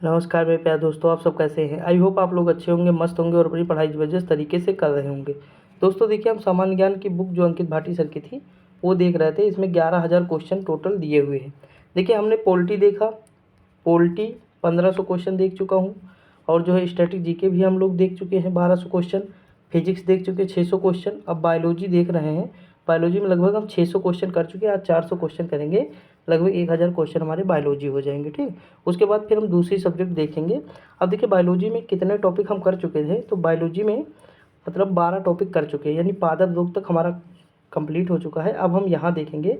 नमस्कार मेरे प्यारे दोस्तों, आप सब कैसे हैं। आई होप आप लोग अच्छे होंगे, मस्त होंगे और अपनी पढ़ाई ज़बरदस्त तरीके से कर रहे होंगे। दोस्तों देखिए, हम सामान्य ज्ञान की बुक जो अंकित भाटी सर की थी वो देख रहे थे। इसमें 11,000 क्वेश्चन टोटल दिए हुए हैं। देखिए, हमने पोल्ट्री देखा, पोल्ट्री 1500 क्वेश्चन देख चुका हूँ। और जो है स्टैटिक जीके भी हम लोग देख चुके हैं 1200 क्वेश्चन। फिजिक्स देख चुके 600 क्वेश्चन। अब बायोलॉजी देख रहे हैं। बायोलॉजी में लगभग हम 600 क्वेश्चन कर चुके हैं। आज 400 क्वेश्चन करेंगे, लगभग 1000 क्वेश्चन हमारे बायोलॉजी हो जाएंगे। ठीक, उसके बाद फिर हम दूसरी सब्जेक्ट देखेंगे। अब देखिए, बायोलॉजी में कितने टॉपिक हम कर चुके थे, तो बायोलॉजी में मतलब 12 टॉपिक कर चुके हैं, यानी पादप रोग तक हमारा कंप्लीट हो चुका है। अब हम यहाँ देखेंगे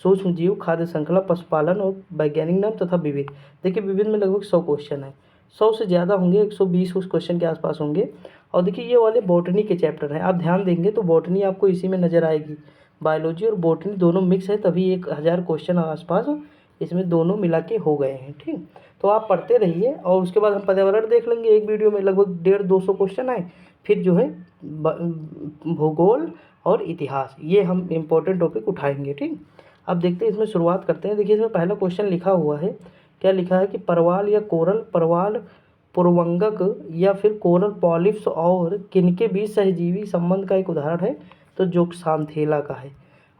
सूक्ष्म जीव, खाद्य श्रृंखला, पशुपालन और वैज्ञानिक नाम तथा विविध। देखिए, विविध में लगभग 100 क्वेश्चन है, 100 से ज़्यादा होंगे, 120 उस क्वेश्चन के आसपास होंगे। और देखिए, ये वाले बॉटनी के चैप्टर हैं। आप ध्यान देंगे तो बॉटनी आपको इसी में नज़र आएगी। बायोलॉजी और बॉटनी दोनों मिक्स है, तभी 1000 क्वेश्चन आसपास इसमें दोनों मिला के हो गए हैं। ठीक, तो आप पढ़ते रहिए। और उसके बाद हम पर्यावरण देख लेंगे। एक वीडियो में लगभग 150-200 क्वेश्चन आए। फिर जो है भूगोल और इतिहास, ये हम इम्पोर्टेंट टॉपिक उठाएंगे। ठीक, अब देखते हैं, इसमें शुरुआत करते हैं। देखिए, इसमें पहला क्वेश्चन लिखा हुआ है, क्या लिखा है कि परवाल या कोरल, परवाल पुरवंगक या फिर कोरल पॉलिप्स और किनके बीच सहजीवी संबंध का एक उदाहरण है, तो जोक्सांथेला का है।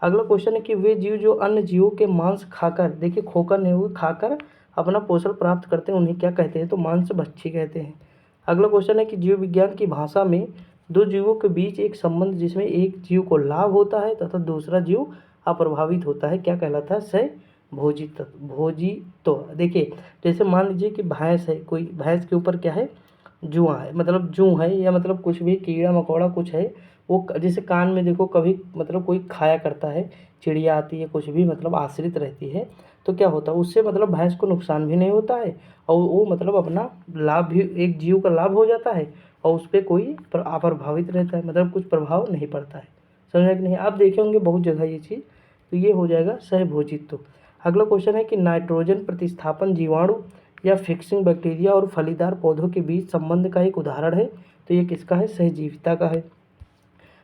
अगला क्वेश्चन है कि वे जीव जो अन्य जीवों के मांस खाकर, देखिए खोकर नहीं हुए, खाकर अपना पोषण प्राप्त करते हैं, उन्हें क्या कहते हैं, तो मांसभक्षी कहते हैं। अगला क्वेश्चन है कि जीव विज्ञान की भाषा में दो जीवों के बीच एक संबंध जिसमें एक जीव को लाभ होता है तथा दूसरा जीव अप्रभावित होता है, क्या कहलाता है, सहभोजित्व। भोजित्व। देखिए, जैसे मान लीजिए कि भैंस है, कोई भैंस के ऊपर क्या है, जुआ है, मतलब जू है, या मतलब कुछ भी कीड़ा मकोड़ा कुछ है, वो जैसे कान में देखो कभी मतलब कोई खाया करता है, चिड़िया आती है, कुछ भी मतलब आश्रित रहती है, तो क्या होता है उससे मतलब भैंस को नुकसान भी नहीं होता है और वो मतलब अपना लाभ भी, एक जीव का लाभ हो जाता है और उस पर कोई अप्रभावित रहता है, मतलब कुछ प्रभाव नहीं पड़ता है। समझ कि नहीं, आप देखे होंगे बहुत जगह ये चीज़। तो ये हो जाएगा सहभोजित्व। अगला क्वेश्चन है कि नाइट्रोजन प्रतिस्थापन जीवाणु या फिक्सिंग बैक्टीरिया और फलीदार पौधों के बीच संबंध का एक उदाहरण है, तो ये किसका है, सहजीविता का है।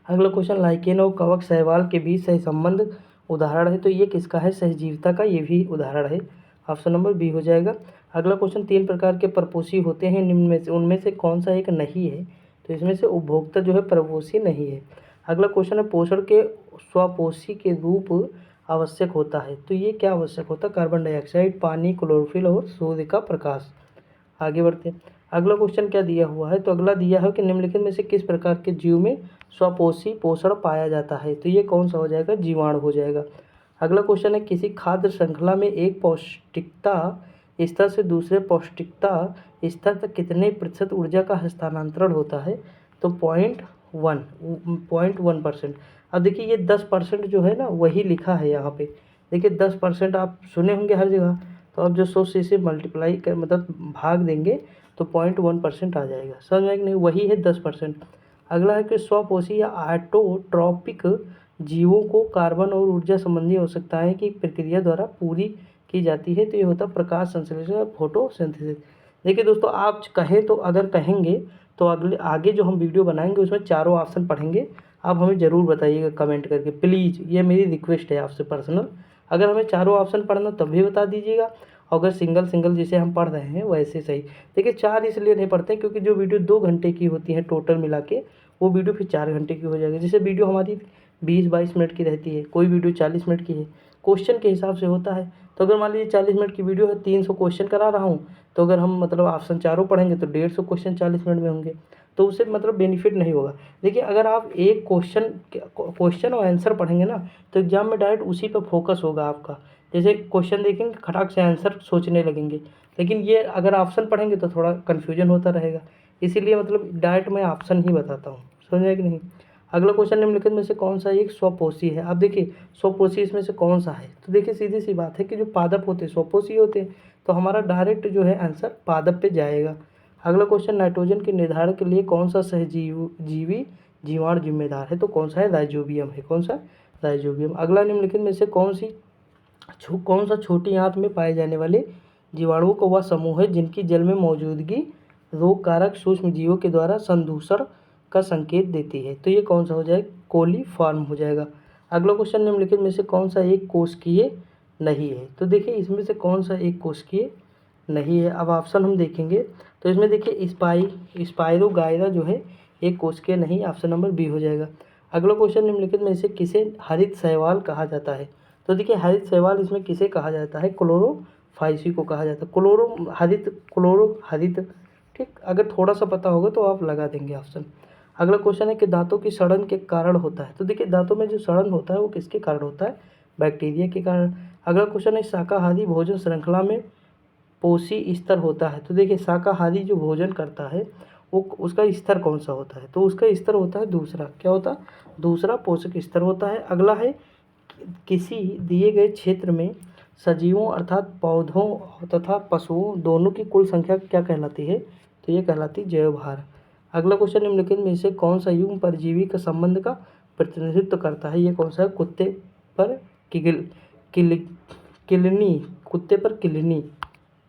अगला क्वेश्चन लाइकेन और कवक शैवाल के बीच सह संबंध उदाहरण है, तो ये किसका है, सहजीविता का, ये भी उदाहरण है। ऑप्शन नंबर बी हो जाएगा। अगला क्वेश्चन 3 प्रकार के परपोषी होते हैं निम्न में से उनमें से कौन सा एक नहीं है, तो इसमें से उपभोक्ता जो है परपोषी नहीं है। अगला क्वेश्चन है पोषण के स्वपोषी के रूप आवश्यक होता है, तो ये क्या आवश्यक होता है, कार्बन डाइऑक्साइड, पानी, क्लोरोफिल और सूर्य का प्रकाश। आगे बढ़ते हैं। अगला क्वेश्चन क्या दिया हुआ है, तो अगला दिया है कि निम्नलिखित में से किस प्रकार के जीव में स्वपोषी पोषण पाया जाता है, तो ये कौन सा हो जाएगा, जीवाणु हो जाएगा। अगला क्वेश्चन है किसी खाद्य श्रृंखला में एक पौष्टिकता स्तर से दूसरे पौष्टिकता स्तर तक कितने प्रतिशत ऊर्जा का हस्तांतरण होता है, तो 0.1%। अब देखिए, ये 10% जो है ना वही लिखा है यहाँ पे। देखिए 10% आप सुने होंगे हर जगह, तो आप जो 100 से इसे मल्टीप्लाई कर मतलब भाग देंगे तो 0.1% आ जाएगा। समझ में कि नहीं, वही है 10%। अगला है कि स्वपोषी या ऑटोट्रॉपिक जीवों को कार्बन और ऊर्जा संबंधी आवश्यकताएं की प्रक्रिया द्वारा पूरी की जाती है, तो ये होता है प्रकाश संश्लेषण या फोटोसिंथेसिस। देखिए दोस्तों, आप कहें तो अगर कहेंगे तो अगले आगे जो हम वीडियो बनाएंगे उसमें चारों ऑप्शन पढ़ेंगे। आप हमें ज़रूर बताइएगा कमेंट करके प्लीज़, ये मेरी रिक्वेस्ट है आपसे पर्सनल। अगर हमें चारों ऑप्शन पढ़ना तब भी बता दीजिएगा, अगर सिंगल सिंगल जैसे हम पढ़ रहे हैं वैसे सही। देखिए 4 इसलिए नहीं पढ़ते क्योंकि जो वीडियो 2 घंटे की होती है टोटल मिला के, वो वीडियो फिर 4 घंटे की हो जाएगी। जैसे वीडियो हमारी 20-22 मिनट की रहती है, कोई वीडियो 40 मिनट की है, क्वेश्चन के हिसाब से होता है। तो अगर मान लीजिए 40 मिनट की वीडियो है, 300 क्वेश्चन करा रहा हूँ, तो अगर हम मतलब ऑप्शन चारों पढ़ेंगे तो 150 क्वेश्चन 40 मिनट में होंगे, तो उससे मतलब बेनिफिट नहीं होगा। देखिए, अगर आप एक क्वेश्चन और आंसर पढ़ेंगे ना, तो एग्जाम में डायरेक्ट उसी पर फोकस होगा आपका। जैसे क्वेश्चन देखेंगे खटाक से आंसर सोचने लगेंगे, लेकिन ये अगर ऑप्शन पढ़ेंगे तो थोड़ा कन्फ्यूजन होता रहेगा। इसीलिए मतलब डायरेक्ट मैं ऑप्शन ही बताता हूँ, समझ में कि नहीं। अगला क्वेश्चन निम्नलिखित में से कौन सा एक स्वपोषी है। अब देखिए स्वपोषी इसमें से कौन सा है, तो देखिए सीधी सी बात है कि जो पादप होते हैं स्वपोषी होते हैं, तो हमारा डायरेक्ट जो है आंसर पादप पे जाएगा। अगला क्वेश्चन नाइट्रोजन के निर्धारण के लिए कौन सा सहजीवी जीवाणु जिम्मेदार है, तो कौन सा है, राइजोबियम है। कौन सा, राइजोबियम। अगला निम्नलिखित में से कौन सा छोटी आंत में पाए जाने वाले जीवाणुओं का वह समूह है जिनकी जल में मौजूदगी रोग कारक सूक्ष्म जीवों के द्वारा संदूषण का संकेत देती है, तो ये कौन सा हो जाएगा, कोलीफॉर्म हो जाएगा। अगला क्वेश्चन निम्नलिखित में से कौन सा एक कोशिकीय नहीं है, तो देखिए इसमें से कौन सा एक कोशिकीय नहीं है। अब ऑप्शन हम देखेंगे तो इसमें देखिए स्पाइरोगाइरा जो है एक कोशिकीय नहीं, ऑप्शन नंबर बी हो जाएगा। अगला क्वेश्चन, निम्नलिखित में से किसे हरित शैवाल कहा जाता है? तो देखिए हरित शैवाल इसमें किसे कहा जाता है? क्लोरोफाइसी को कहा जाता है। क्लोरो हरित, ठीक। अगर थोड़ा सा पता होगा तो आप लगा देंगे ऑप्शन। अगला क्वेश्चन है कि दांतों की सड़न के कारण होता है? तो देखिए दांतों में जो सड़न होता है वो किसके कारण होता है? बैक्टीरिया के कारण। अगला क्वेश्चन है शाकाहारी भोजन श्रृंखला में पोषी स्तर होता है? तो देखिए शाकाहारी जो भोजन करता है वो उसका स्तर कौन सा होता है? तो उसका स्तर होता है दूसरा। क्या होता है? दूसरा पोषक स्तर होता है। अगला है किसी दिए गए क्षेत्र में सजीवों अर्थात पौधों तथा पशुओं दोनों की कुल संख्या क्या कहलाती है? तो ये कहलाती जैव भार। अगला क्वेश्चन, निम्नलिखित में से कौन सा युग्म परजीवी का संबंध का प्रतिनिधित्व करता है? ये कौन सा है? कुत्ते पर किलनी, कुत्ते पर किलनी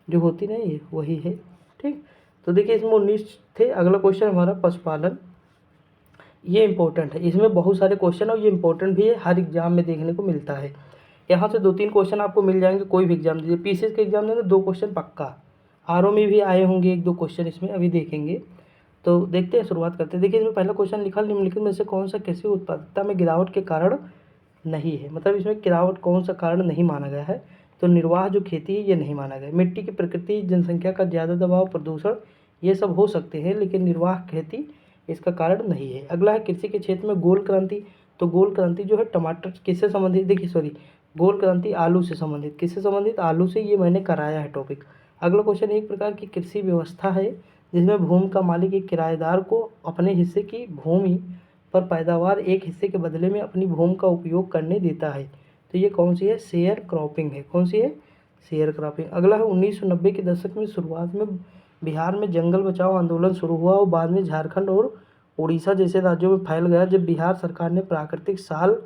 जो होती नहीं है वही है, ठीक। तो देखिए इसमें 19 थे। अगला क्वेश्चन हमारा पशुपालन, ये इंपॉर्टेंट है। इसमें बहुत सारे क्वेश्चन और ये इंपॉर्टेंट भी है, हर एग्जाम में देखने को मिलता है। यहाँ से 2-3 क्वेश्चन आपको मिल जाएंगे, कोई भी एग्जाम दीजिए। पीसीएस के एग्जाम देंगे 2 क्वेश्चन पक्का। आरओ में भी आए होंगे 1-2 क्वेश्चन, इसमें अभी देखेंगे। तो देखते हैं, शुरुआत करते हैं। देखिए इसमें पहला क्वेश्चन लिखा, निम्नलिखित में से कौन सा कृषि उत्पादकता में गिरावट के कारण नहीं है? मतलब इसमें गिरावट कौन सा कारण नहीं माना गया है? तो निर्वाह जो खेती है ये नहीं माना गया। मिट्टी की प्रकृति, जनसंख्या का ज़्यादा दबाव, प्रदूषण, ये सब हो सकते हैं लेकिन निर्वाह खेती इसका कारण नहीं है। अगला है कृषि के क्षेत्र में गोल क्रांति। तो गोल क्रांति जो है टमाटर किससे संबंधित? देखिए गोल क्रांति आलू से संबंधित। किससे संबंधित? आलू से। ये मैंने कराया है टॉपिक। अगला क्वेश्चन, एक प्रकार की कृषि व्यवस्था है जिसमें भूमि का मालिक एक किराएदार को अपने हिस्से की भूमि पर पैदावार एक हिस्से के बदले में अपनी भूमि का उपयोग करने देता है। तो ये कौन सी है? शेयर क्रॉपिंग है। कौन सी है? Share cropping. अगला है 1990 के दशक में शुरुआत में बिहार में जंगल बचाओ आंदोलन शुरू हुआ और बाद में झारखंड और उड़ीसा जैसे राज्यों में फैल गया जब बिहार सरकार ने प्राकृतिक साल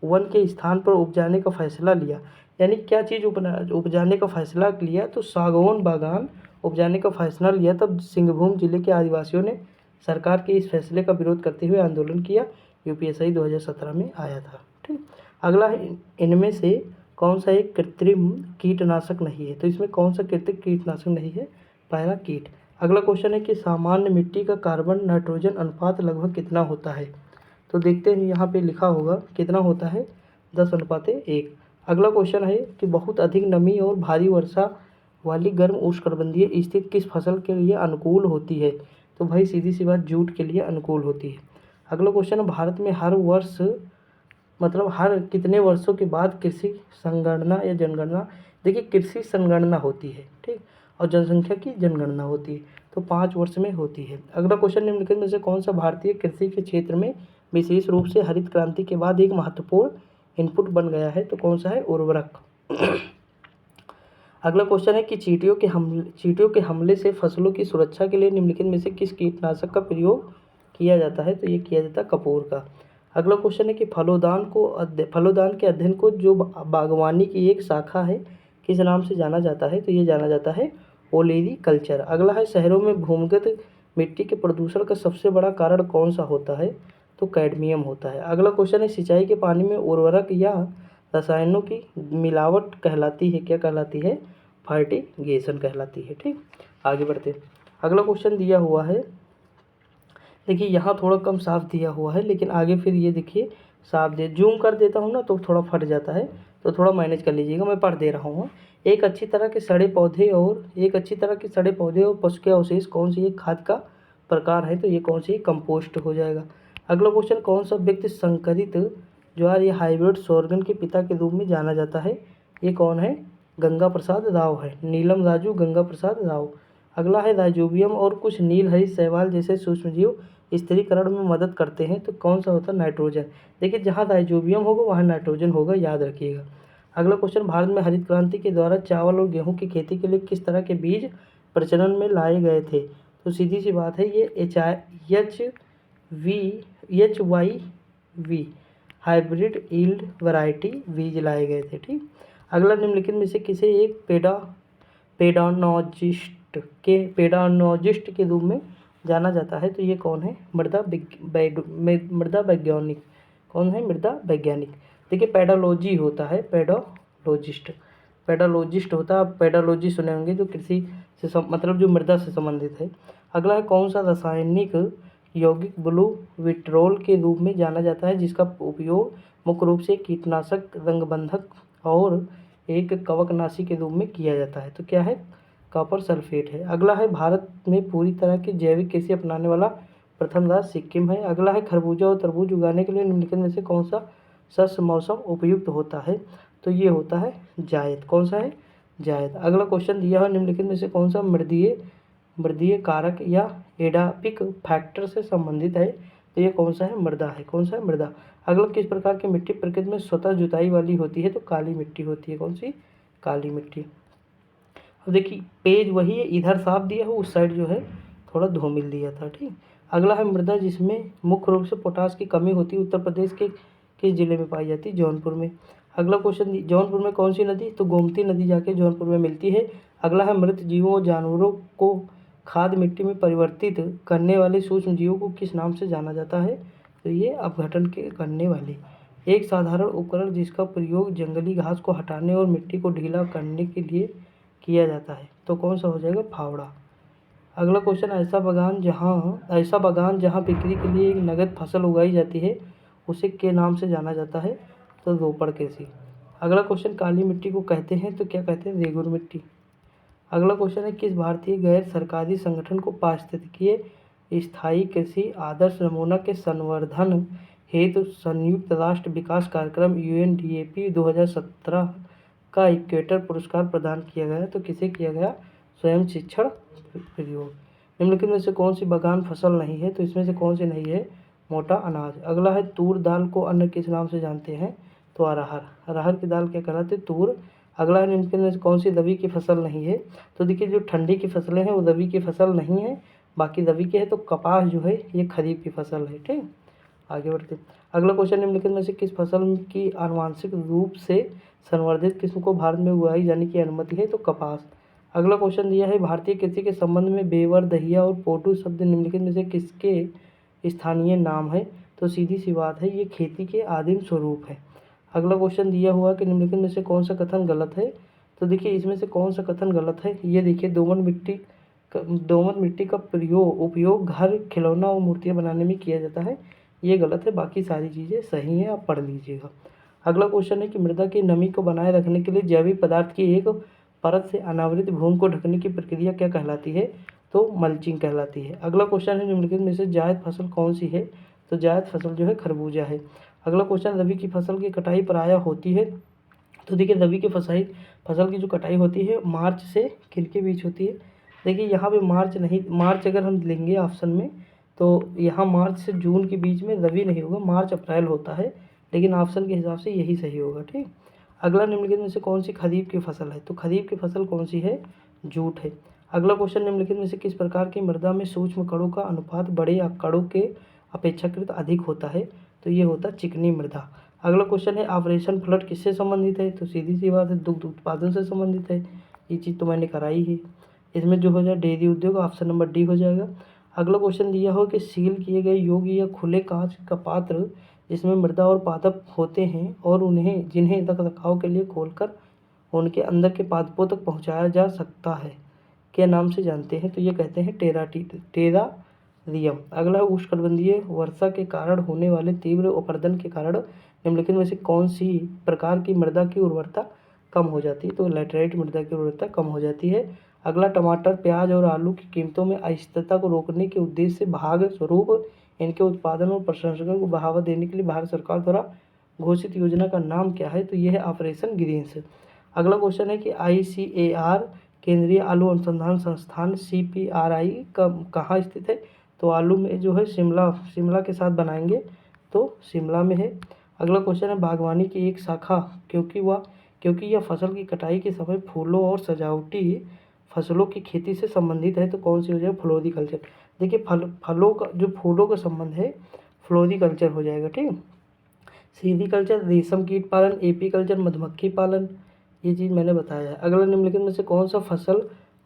वन के स्थान पर उपजाने का फैसला लिया। यानी क्या चीज़ उपजाने का फैसला लिया? तो सागौन बागान उपजाने का फैसला लिया। तब सिंहभूम जिले के आदिवासियों ने सरकार के इस फैसले का विरोध करते हुए आंदोलन किया। यूपीएससी 2017 में आया था, ठीक। अगला है इनमें से कौन सा एक कृत्रिम कीटनाशक नहीं है? तो इसमें कौन सा कृत्रिम कीटनाशक नहीं है? पैरा कीट। अगला क्वेश्चन है कि सामान्य मिट्टी का कार्बन नाइट्रोजन अनुपात लगभग कितना होता है? तो देखते हैं यहाँ पे लिखा होगा कितना होता है, 10:1। अगला क्वेश्चन है कि बहुत अधिक नमी और भारी वर्षा वाली गर्म उष्णकटिबंधीय स्थिति किस फसल के लिए अनुकूल होती है? तो भाई सीधी सी बात, जूट के लिए अनुकूल होती है। अगला क्वेश्चन है भारत में हर वर्ष मतलब हर कितने वर्षों के बाद कृषि संगणना या जनगणना? देखिए कृषि संगणना होती है, ठीक, और जनसंख्या की जनगणना होती है, तो 5 वर्ष में होती है। अगला क्वेश्चन, निम्नलिखित में से कौन सा भारतीय कृषि के क्षेत्र में विशेष रूप से हरित क्रांति के बाद एक महत्वपूर्ण इनपुट बन गया है? तो कौन सा है? उर्वरक। अगला क्वेश्चन है कि चींटियों के हमले से फसलों की सुरक्षा के लिए निम्नलिखित में से किस कीटनाशक का प्रयोग किया जाता है? तो ये किया जाता है कपूर का। अगला क्वेश्चन है कि फलोदान के अध्ययन को जो बागवानी की एक शाखा है किस नाम से जाना जाता है? तो ये जाना जाता है ओलेरीकल्चर। अगला है शहरों में भूमिगत मिट्टी के प्रदूषण का सबसे बड़ा कारण कौन सा होता है? तो कैडमियम होता है। अगला क्वेश्चन है सिंचाई के पानी में उर्वरक या रसायनों की मिलावट कहलाती है? क्या कहलाती है? फर्टिगेशन कहलाती है, ठीक। आगे बढ़ते हैं। अगला क्वेश्चन दिया हुआ है, देखिए यहाँ थोड़ा कम साफ दिया हुआ है लेकिन आगे फिर ये देखिए साफ दे, जूम कर देता हूँ ना तो थोड़ा फट जाता है, तो थोड़ा मैनेज कर लीजिएगा, मैं पढ़ दे रहा हूँ। एक अच्छी तरह के सड़े पौधे और पशु के अवशेष कौन सी एक खाद का प्रकार है? तो ये कौन सी? कंपोस्ट हो जाएगा। अगला क्वेश्चन, कौन सा व्यक्ति संकरित ज्वार या हाइब्रिड सोरगन के पिता के रूप में जाना जाता है? ये कौन है? गंगा प्रसाद राव है। नीलम राजू गंगा प्रसाद राव। अगला है राइजोबियम और कुछ नील हरित शैवाल जैसे सूक्ष्मजीव स्थिरीकरण में मदद करते हैं, तो कौन सा होता है? नाइट्रोजन। देखिए जहाँ राइजोबियम होगा वहाँ नाइट्रोजन होगा, याद रखिएगा। अगला क्वेश्चन, भारत में हरित क्रांति के द्वारा चावल और गेहूं की खेती के लिए किस तरह के बीज प्रचलन में लाए गए थे? तो सीधी सी बात है ये HYV हाइब्रिड यील्ड वैरायटी बीज लाए गए थे, ठीक। अगला, निम्नलिखित में से किसे एक पेडानोजिस्ट के रूप में जाना जाता है? तो ये कौन है? मृदा वैज्ञानिक। कौन है? मृदा वैज्ञानिक। देखिए पेडोलॉजी होता है, पेडोलॉजिस्ट। पेडालॉजिस्ट होता है, आप पेडालॉजी सुने होंगे, जो कृषि से मतलब जो मृदा से संबंधित है। अगला है कौन सा रासायनिक यौगिक ब्लू विट्रोल के रूप में जाना जाता है, जिसका उपयोग मुख्य रूप से कीटनाशक, रंगबंधक और एक कवकनाशी के रूप में किया जाता है। तो क्या है, कॉपर सल्फेट है। अगला है भारत में पूरी तरह की जैविक कृषि अपनाने वाला प्रथम राज्य सिक्किम है। अगला है खरबूजा और तरबूज उगाने के लिए निम्नलिखित में से कौन सा शस्य मौसम उपयुक्त होता है, तो ये होता है जायद। कौन सा है, जायद। अगला क्वेश्चन दिया है निम्नलिखित में से कौन सा मृदीय कारक या एडापिक फैक्टर से संबंधित है, तो ये कौन सा है, मृदा है। कौन सा है, मृदा। अगला किस प्रकार की मिट्टी प्रकृति में स्वतः जुताई वाली होती है, तो काली मिट्टी होती है। कौन सी, काली मिट्टी। अब देखिए पेज वही है, इधर साफ दिया हो, उस साइड जो है थोड़ा धूमिल दिया था, ठीक। अगला है मृदा जिसमें मुख्य रूप से पोटास की कमी होती है, उत्तर प्रदेश के किस जिले में पाई जाती है, जौनपुर में। अगला क्वेश्चन, जौनपुर में कौन सी नदी, तो गोमती नदी जाके जौनपुर में मिलती है। अगला है मृत जीवों और जानवरों को खाद मिट्टी में परिवर्तित करने वाले सूक्ष्म जीवों को किस नाम से जाना जाता है, तो ये अपघटन के करने वाले। एक साधारण उपकरण जिसका प्रयोग जंगली घास को हटाने और मिट्टी को ढीला करने के लिए किया जाता है, तो कौन सा हो जाएगा, फावड़ा। अगला क्वेश्चन, ऐसा बगान जहाँ बिक्री के लिए एक नगद फसल उगाई जाती है उसे के नाम से जाना जाता है, तो रोपड़ कृषि। अगला क्वेश्चन, काली मिट्टी को कहते हैं तो क्या कहते हैं, रेगुर मिट्टी। अगला क्वेश्चन है किस भारतीय गैर सरकारी संगठन को पारिस्थितिकीय स्थायी कृषि आदर्श नमूना के संवर्धन हेतु संयुक्त राष्ट्र विकास कार्यक्रम UNDP 2017 का इक्वेटर पुरस्कार प्रदान किया गया, तो किसे किया गया, स्वयं शिक्षण प्रयोग। निम्नलिखित में से कौन सी बगान फसल नहीं है, तो इसमें से कौन सी नहीं है, मोटा अनाज। अगला है तूर दाल को अन्य किस नाम से जानते हैं, तो अरहर। अरहर की दाल क्या कहलाती है, तूर। अगला है निम्नलिखित में से कौन सी रबी की फसल नहीं है, तो देखिए जो ठंडी की फसलें हैं वो रबी की फसल नहीं है, बाकी रबी के है, तो कपास जो है ये खरीफ की फसल है, ठीक। आगे बढ़ते हैं। अगला क्वेश्चन, निम्नलिखित में से किस फसल की आनुवांशिक रूप से संवर्धित किस्म को भारत में उगाई जाने की अनुमति है, तो कपास। अगला क्वेश्चन दिया है भारतीय कृषि के संबंध में बेवर, दहिया और पोटू शब्द निम्नलिखित में से किसके स्थानीय नाम है, तो सीधी सी बात है ये खेती के आदिम स्वरूप है। अगला क्वेश्चन दिया हुआ कि निम्नलिखित में से कौन सा कथन गलत है, तो देखिए इसमें से कौन सा कथन गलत है, ये देखिए दोमट मिट्टी का उपयोग घर, खिलौना और मूर्तियाँ बनाने में किया जाता है, ये गलत है, बाकी सारी चीज़ें सही हैं, आप पढ़ लीजिएगा। अगला क्वेश्चन है कि मृदा की नमी को बनाए रखने के लिए जैविक पदार्थ की एक परत से अनावृत भूमि को ढकने की प्रक्रिया क्या कहलाती है, तो मल्चिंग कहलाती है। अगला क्वेश्चन है निम्नलिखित में से जायद फसल कौन सी है, तो जायद फसल जो है खरबूजा है। अगला क्वेश्चन, रबी की फसल की कटाई प्रायः होती है, तो देखिए रबी की फसल की जो कटाई होती है मार्च से किन के बीच होती है, देखिए यहाँ पे मार्च अगर हम लेंगे ऑप्शन में, तो यहाँ मार्च से जून के बीच में रबी नहीं होगा, मार्च अप्रैल होता है, लेकिन ऑप्शन के हिसाब से यही सही होगा, ठीक। अगला निम्नलिखित में से कौन सी खरीफ की फसल है, तो खरीफ की फसल कौन सी है, जूट है। अगला क्वेश्चन, निम्नलिखित में से किस प्रकार की मृदा में सूक्ष्म कणों का अनुपात बड़े कणों के अपेक्षाकृत अधिक होता है, तो ये होता चिकनी मृदा। अगला क्वेश्चन है ऑपरेशन फ्लड किससे संबंधित है, तो सीधी सी बात है दुग्ध उत्पादन से संबंधित है, ये चीज़ तो मैंने कराई है। इसमें जो हो जाए डेयरी उद्योग, ऑप्शन नंबर डी हो जाएगा। अगला क्वेश्चन दिया हो कि सील किए गए योग्य या खुले कांच का पात्र जिसमें मृदा और पादप होते हैं और जिन्हें रख रखाव के लिए खोलकर उनके अंदर के पादपों तक पहुंचाया जा सकता है, के नाम से जानते हैं, तो ये कहते हैं टेरारियम। अगला उष्णकटिबंधीय वर्षा के कारण होने वाले तीव्र अपरदन के कारण निम्नलिखित में से कौन सी प्रकार की मृदा की उर्वरता कम हो जाती है, तो लैटेराइट मृदा की उर्वरता कम हो जाती है। अगला टमाटर, प्याज और आलू की कीमतों में अस्थिरता को रोकने के उद्देश्य से भाग स्वरूप इनके उत्पादन और प्रसंस्करण को बढ़ावा देने के लिए भारत सरकार द्वारा घोषित योजना का नाम क्या है, तो यह है ऑपरेशन ग्रीन्स। अगला क्वेश्चन है कि ICAR केंद्रीय आलू अनुसंधान संस्थान CPRI कहाँ स्थित है, तो आलू में जो है शिमला के साथ बनाएंगे, तो शिमला में है। अगला क्वेश्चन है बागवानी की एक शाखा क्योंकि यह फसल की कटाई के समय फूलों और सजावटी फसलों की खेती से संबंधित है, तो कौन सी हो जाएगा, फ्लोरिकल्चर। देखिए फूलों का संबंध है फ्लोरिकल्चर हो जाएगा, ठीक। सीरीकल्चर रेशम कीट पालन, एपीकल्चर मधुमक्खी पालन, ये चीज़ मैंने बताया है। अगला निम्नलिखित में से कौन सा फसल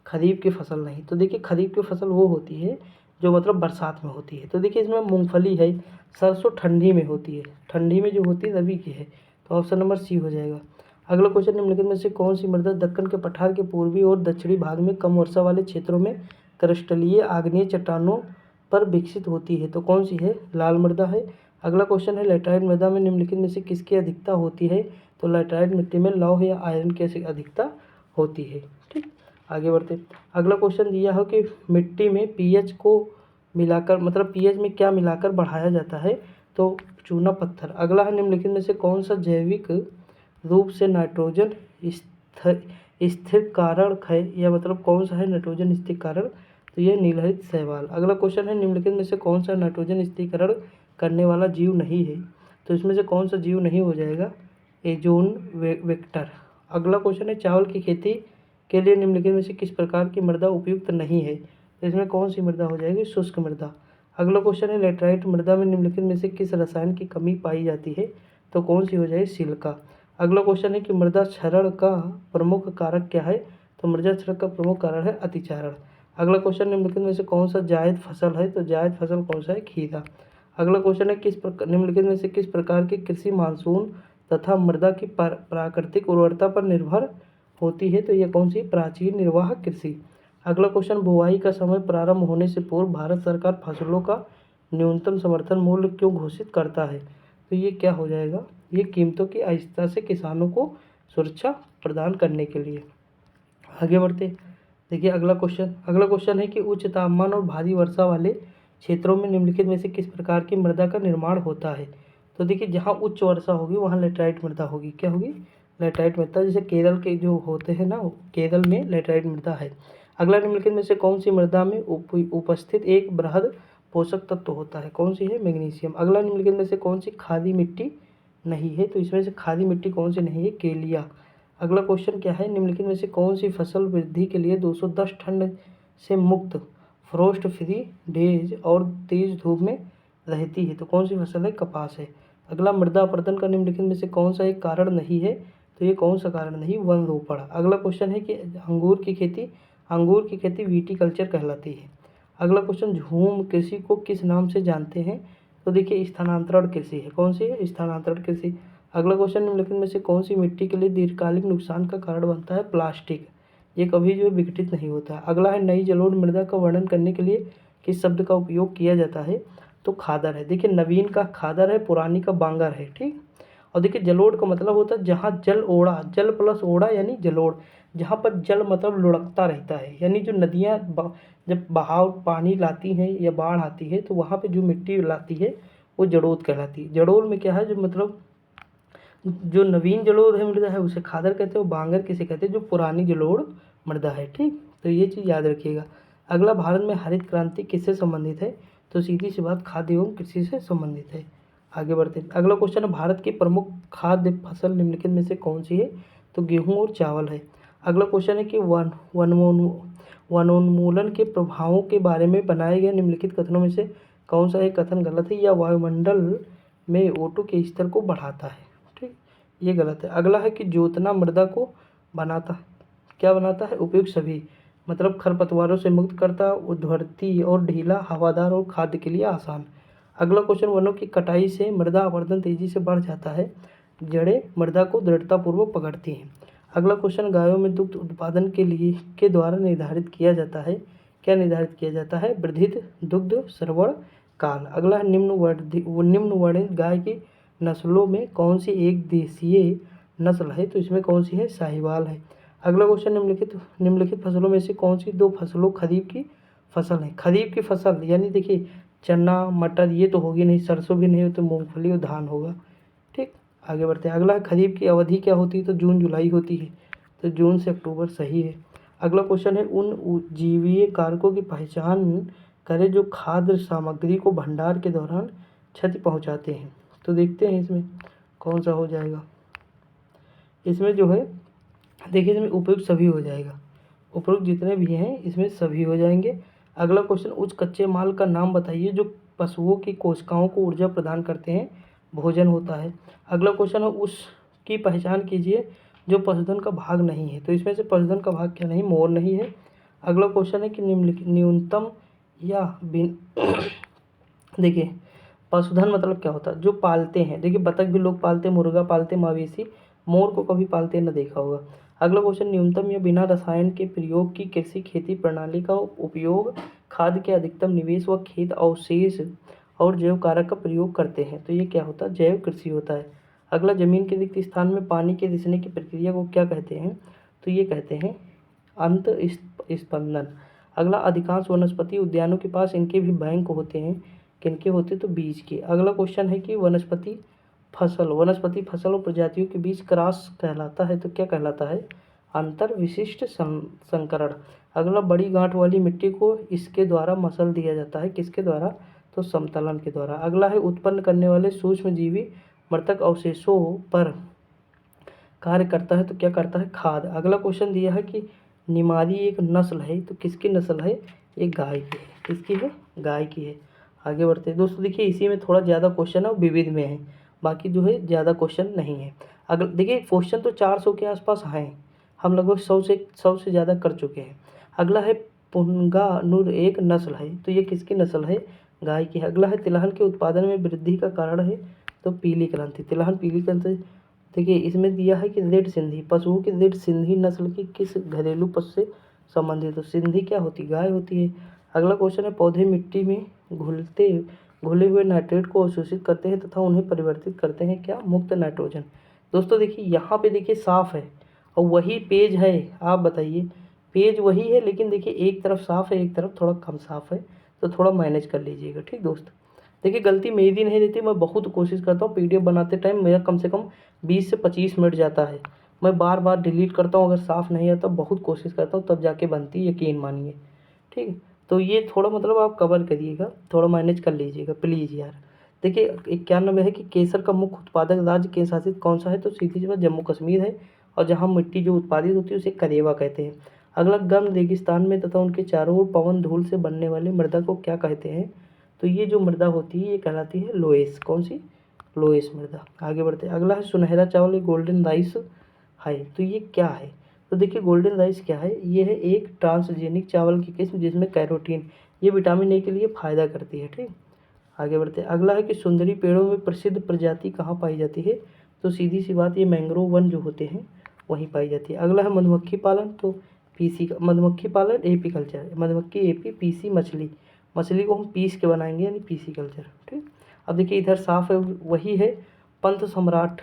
खरीफ की फसल नहीं, तो देखिए खरीफ की फसल वो होती है जो मतलब बरसात में होती है, तो देखिए इसमें मूंगफली है, सरसों ठंडी में होती है, ठंडी में जो होती है रबी की है, तो ऑप्शन नंबर सी हो जाएगा। अगला क्वेश्चन, निम्नलिखित में से कौन सी मृदा दक्कन के पठार के पूर्वी और दक्षिणी भाग में कम वर्षा वाले क्षेत्रों में क्रस्टलीय आग्नेय चट्टानों पर विकसित होती है? तो कौन सी है? लाल मृदा है। अगला क्वेश्चन है, लैटराइट मृदा में निम्नलिखित में से किसकी अधिकता होती है? तो लैटराइट मिट्टी में लौह या आयरन की अधिकता होती है। ठीक, आगे बढ़ते। अगला क्वेश्चन दिया है कि मिट्टी में पीएच को मिलाकर, मतलब पीएच में क्या मिलाकर बढ़ाया जाता है? तो चूना पत्थर। अगला है, निम्नलिखित में से कौन सा जैविक रूप से नाइट्रोजन स्थिर कारक है, या मतलब कौन सा है नाइट्रोजन स्थिर कारक? तो ये नीलहरित शैवाल। अगला क्वेश्चन है, निम्नलिखित में से कौन सा नाइट्रोजन स्थिरीकरण करने वाला जीव नहीं है? तो इसमें से कौन सा जीव नहीं हो जाएगा? एजोन वेक्टर। अगला क्वेश्चन है, चावल की खेती के लिए निम्नलिखित में से किस प्रकार की मृदा उपयुक्त नहीं है? तो इसमें कौन सी मृदा हो जाएगी? शुष्क मृदा। अगला क्वेश्चन है, लेटराइट मृदा में निम्नलिखित में से किस रसायन की कमी पाई जाती है? तो कौन सी हो जाएगी? सिलिका। अगला क्वेश्चन है कि मृदा क्षरण का प्रमुख कारक क्या है? तो मृदा क्षरण का प्रमुख कारण है अतिचारण। अगला क्वेश्चन, निम्नलिखित में से कौन सा जायद फसल है? तो जायद फसल कौन सा है? खीरा। अगला क्वेश्चन है, निम्नलिखित में से किस प्रकार की कृषि मानसून तथा मृदा की प्राकृतिक उर्वरता पर निर्भर होती है? तो यह कौन सी? प्राचीन निर्वाह कृषि। अगला क्वेश्चन, बुआई का समय प्रारंभ होने से पूर्व भारत सरकार फसलों का न्यूनतम समर्थन मूल्य क्यों घोषित करता है? तो ये क्या हो जाएगा? ये कीमतों की अस्थायी से किसानों को सुरक्षा प्रदान करने के लिए। आगे बढ़ते। देखिए अगला क्वेश्चन है कि उच्च तापमान और भारी वर्षा वाले क्षेत्रों में निम्नलिखित में से किस प्रकार की मृदा का निर्माण होता है? तो देखिए, जहाँ उच्च वर्षा होगी वहाँ लेटराइट मृदा होगी। क्या होगी? लेटराइट मृदा। जैसे केरल के जो होते हैं ना, केरल में लेटराइट मृदा है। अगला, निम्नलिखित में से कौन सी मृदा में उपस्थित एक बृहद पोषक तत्व होता है? कौन सी है? मैग्नीशियम। अगला, निम्नलिखित में से कौन सी खादी मिट्टी नहीं है? तो इसमें से खादी मिट्टी कौन सी नहीं है? केलिया। अगला क्वेश्चन क्या है, निम्नलिखित में से कौन सी फसल वृद्धि के लिए 210 ठंड से मुक्त, फ्रोस्ट फ्री डेज और तेज धूप में रहती है? तो कौन सी फसल है? कपास है। अगला, मृदा अपरदन का निम्नलिखित में से कौन सा एक कारण नहीं है? तो ये कौन सा कारण नहीं? वन रोपण। अगला क्वेश्चन है कि अंगूर की खेती विटीकल्चर कहलाती है। अगला क्वेश्चन, झूम कृषि को किस नाम से जानते हैं? तो देखिए, स्थानांतरण कृषि है। कौन सी है? स्थानांतरण कृषि। अगला क्वेश्चन, निम्नलिखित में से कौन सी मिट्टी के लिए दीर्घकालिक नुकसान का कारण बनता है? प्लास्टिक। ये कभी जो विघटित नहीं होता है। अगला है, नई जलोढ़ मृदा का वर्णन करने के लिए किस शब्द का उपयोग किया जाता है? तो खादर है। देखिए, नवीन का खादर है, पुरानी का बांगर है। ठीक। और देखिए, जलोढ़ का मतलब होता है जहाँ जल ओढ़ा, जल प्लस ओढ़ा यानी जलोढ़। जहाँ पर जल मतलब लुढ़कता रहता है, यानी जो नदियाँ जब बहाव पानी लाती हैं या बाढ़ आती है तो वहाँ पे जो मिट्टी लाती है वो जड़ोद कहलाती है। जड़ोल में क्या है? जो मतलब जो नवीन जलोढ़ है मृदा है उसे खादर कहते हैं, और बांगर किसे कहते हैं? जो पुरानी जलोढ़ मृदा है। ठीक, तो ये चीज़ याद रखिएगा। अगला, भारत में हरित क्रांति किससे संबंधित है? तो सीधी सी बात, खाद्य एवं कृषि से संबंधित है। आगे बढ़ते हैं। अगला क्वेश्चन है, भारत की प्रमुख खाद्य फसल निम्नलिखित में से कौन सी है? तो गेहूँ और चावल है। अगला क्वेश्चन है कि वनोन्मूलन के प्रभावों के बारे में बनाए गए निम्नलिखित कथनों में से कौन सा एक कथन गलत है? या वायुमंडल में O2 के स्तर को बढ़ाता है? ठीक, ये गलत है। अगला है कि जोतना मृदा को बनाता, क्या बनाता है? उपयुक्त सभी, मतलब खरपतवारों से मुक्त करता, उर्ध्ववर्ती और ढीला, हवादार और खाद्य के लिए आसान। अगला क्वेश्चन, वनों की कटाई से मृदा अपरदन तेजी से बढ़ जाता है, जड़ें मृदा को दृढ़तापूर्वक पकड़ती हैं। अगला क्वेश्चन, गायों में दुग्ध उत्पादन के द्वारा निर्धारित किया जाता है, क्या निर्धारित किया जाता है? वर्धित दुग्ध श्रवण काल। अगला है, निम्न वर्णित गाय की नस्लों में कौन सी एक देशीय नस्ल है? तो इसमें कौन सी है? साहिवाल है। अगला क्वेश्चन, निम्नलिखित फसलों में से कौन सी दो फसलों खरीफ की फसल है? खरीफ की फसल यानी देखिए, चना मटर ये तो होगी नहीं, सरसों भी नहीं हो, तो मूंगफली और धान होगा। ठीक, आगे बढ़ते हैं। अगला, खरीफ की अवधि क्या होती है? तो जून जुलाई होती है, तो जून से अक्टूबर सही है। अगला क्वेश्चन है, उन जीवीय कारकों की पहचान करें जो खाद्य सामग्री को भंडार के दौरान क्षति पहुंचाते हैं। तो देखते हैं इसमें कौन सा हो जाएगा। इसमें जो है देखिए, इसमें उपयुक्त सभी हो जाएगा, उपयुक्त जितने भी हैं इसमें सभी हो जाएंगे। अगला क्वेश्चन, उस कच्चे माल का नाम बताइए जो पशुओं की कोशिकाओं को ऊर्जा प्रदान करते हैं, भोजन होता है। अगला क्वेश्चन है, उसकी पहचान कीजिए जो पशुधन का भाग नहीं है। तो इसमें से पशुधन का भाग क्या नहीं? मोर नहीं है। अगला क्वेश्चन है कि न्यूनतम या बिन देखिए, पशुधन मतलब क्या होता है? जो पालते हैं। देखिए, बतख भी लोग पालते हैं, मुर्गा पालते हैं, मवेशी मोर को कभी पालते न देखा होगा। अगला क्वेश्चन, न्यूनतम या बिना रसायन के प्रयोग की कृषि खेती प्रणाली का उपयोग खाद के अधिकतम निवेश व खेत अवशेष और जैव कारक का प्रयोग करते हैं, तो ये क्या होता है? जैव कृषि होता है। अगला, जमीन के रिक्त स्थान में पानी के रिसने की प्रक्रिया को क्या कहते हैं? तो ये कहते हैं अंत स्पंदन। अगला, अधिकांश वनस्पति उद्यानों के पास इनके भी बैंक होते हैं, किनके होते? तो बीज के। अगला क्वेश्चन है कि वनस्पति फसल और प्रजातियों के बीच क्रॉस कहलाता है, तो क्या कहलाता है? अंतर विशिष्ट संकरण। अगला, बड़ी गांठ वाली मिट्टी को इसके द्वारा मसल दिया जाता है, किसके द्वारा? तो समतलन के द्वारा। अगला है, उत्पन्न करने वाले सूक्ष्म जीवी मृतक अवशेषों पर कार्य करता है, तो क्या करता है? खाद। अगला क्वेश्चन दिया है कि निमादी एक नस्ल है, तो किसकी नस्ल है? ये गाय की है। किसकी है? गाय की है। आगे बढ़ते हैं दोस्तों, देखिए इसी में थोड़ा ज़्यादा क्वेश्चन है और विविध में है, बाकी जो है ज़्यादा क्वेश्चन नहीं है। अगर देखिए क्वेश्चन तो 400 के आसपास हैं, हम लगभग 100 से ज़्यादा कर चुके हैं। अगला है, पुंगानुर एक नस्ल है, तो ये किसकी नस्ल है? गाय की है। अगला है, तिलहन के उत्पादन में वृद्धि का कारण है, तो पीली क्रांति। तिलहन पीली क्रांति। देखिए इसमें दिया है कि रेड सिंधी, पशुओं की रेड सिंधी नस्ल की किस घरेलू पशु से संबंधित है? तो सिंधी क्या होती? गाय होती है। अगला क्वेश्चन है, पौधे मिट्टी में घुले हुए नाइट्रेट को अवशोषित करते हैं तथा उन्हें परिवर्तित करते हैं, क्या? मुक्त नाइट्रोजन। दोस्तों देखिए यहाँ पे देखिए साफ है और वही पेज है, आप बताइए, पेज वही है लेकिन देखिए एक तरफ साफ है एक तरफ थोड़ा कम साफ है, तो थोड़ा मैनेज कर लीजिएगा, ठीक दोस्त। देखिए गलती मेरी नहीं रहती, मैं बहुत कोशिश करता हूँ, पीडीएफ बनाते टाइम मेरा कम से कम 20 से 25 मिनट जाता है, मैं बार बार डिलीट करता हूँ, अगर साफ़ नहीं आता बहुत कोशिश करता हूँ तब जाके बनती, यकीन मानिए, ठीक है। तो ये थोड़ा मतलब आप कवर करिएगा, थोड़ा मैनेज कर लीजिएगा प्लीज़ यार। देखिए 91 है कि केसर का मुख्य उत्पादक राज्य केंद्र शासित कौन सा है? तो सीधी सी बात जम्मू कश्मीर है, और जहाँ मिट्टी जो उत्पादित होती है उसे करेवा कहते हैं। अगला, गर्म रेगिस्तान में तथा उनके चारों ओर पवन धूल से बनने वाले मृदा को क्या कहते हैं? तो ये जो मृदा होती है ये कहलाती है लोएस। कौन सी? लोएस मृदा। आगे बढ़ते हैं। अगला है, सुनहरा चावल गोल्डन राइस है, तो ये क्या है? तो देखिए गोल्डन राइस क्या है? ये है एक ट्रांसजेनिक चावल की किस्म जिसमें कैरोटीन, ये विटामिन ए के लिए फ़ायदा करती है, ठीक। आगे बढ़ते हैं। अगला है कि सुंदरी पेड़ों में प्रसिद्ध प्रजाति कहाँ पाई जाती है? तो सीधी सी बात ये मैंग्रोव वन जो होते हैं वहीं पाई जाती है। अगला है मधुमक्खी पालन, तो पीसी का मधुमक्खी पालन एपी कल्चर, मधुमक्खी एपी, पीसी मछली, मछली को हम पीस के बनाएंगे यानी पीसी कल्चर, ठीक। अब देखिए इधर साफ है वही है, पंथ सम्राट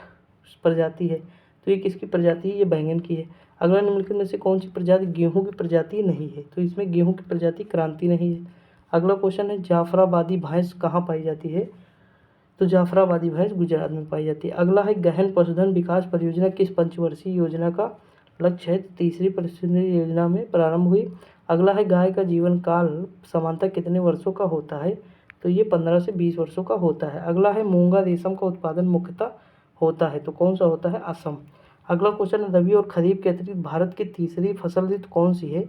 प्रजाति है, तो ये किसकी प्रजाति है? ये बैंगन की है। अगला, निम्नलिखित में से कौन सी प्रजाति गेहूं की प्रजाति नहीं है? तो इसमें गेहूं की प्रजाति क्रांति नहीं है। अगला क्वेश्चन है, जाफराबादी भैंस कहाँ पाई जाती है? तो जाफराबादी भैंस गुजरात में पाई जाती है। अगला है, गहन पशुधन विकास परियोजना किस पंचवर्षीय योजना का लक्ष्य है? तो तीसरी परियोजना योजना में प्रारंभ हुई। अगला है, गाय का जीवन काल सामान्यतः कितने वर्षों का होता है? तो ये 15 से 20 वर्षों का होता है। अगला है, मूंगा रेशम का उत्पादन मुख्यतः होता है, तो कौन सा होता है? असम। अगला क्वेश्चन है, रबी और खरीफ के अतिरिक्त भारत की तीसरी फसल ऋतु कौन सी है?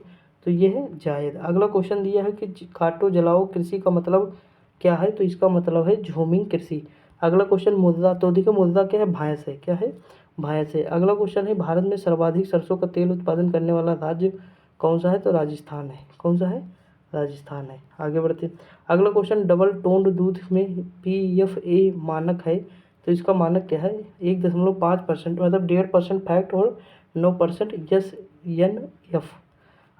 तो ये है जायद। अगला क्वेश्चन दिया है कि काटो जलाओ कृषि का मतलब क्या है? तो इसका मतलब है झूमिंग कृषि। अगला क्वेश्चन, मुद्रा, तो देखिए मुद्रा क्या है? भैंस है, क्या है? भैंस है। अगला क्वेश्चन है, भारत में सर्वाधिक सरसों का तेल उत्पादन करने वाला राज्य कौन सा है? तो राजस्थान है। कौन सा है? राजस्थान है। आगे बढ़ते हैं। अगला क्वेश्चन, डबल टोन्ड दूध में PFA मानक है, तो इसका मानक क्या है? 1.5% मतलब 1.5% फैक्ट और 9% SNF।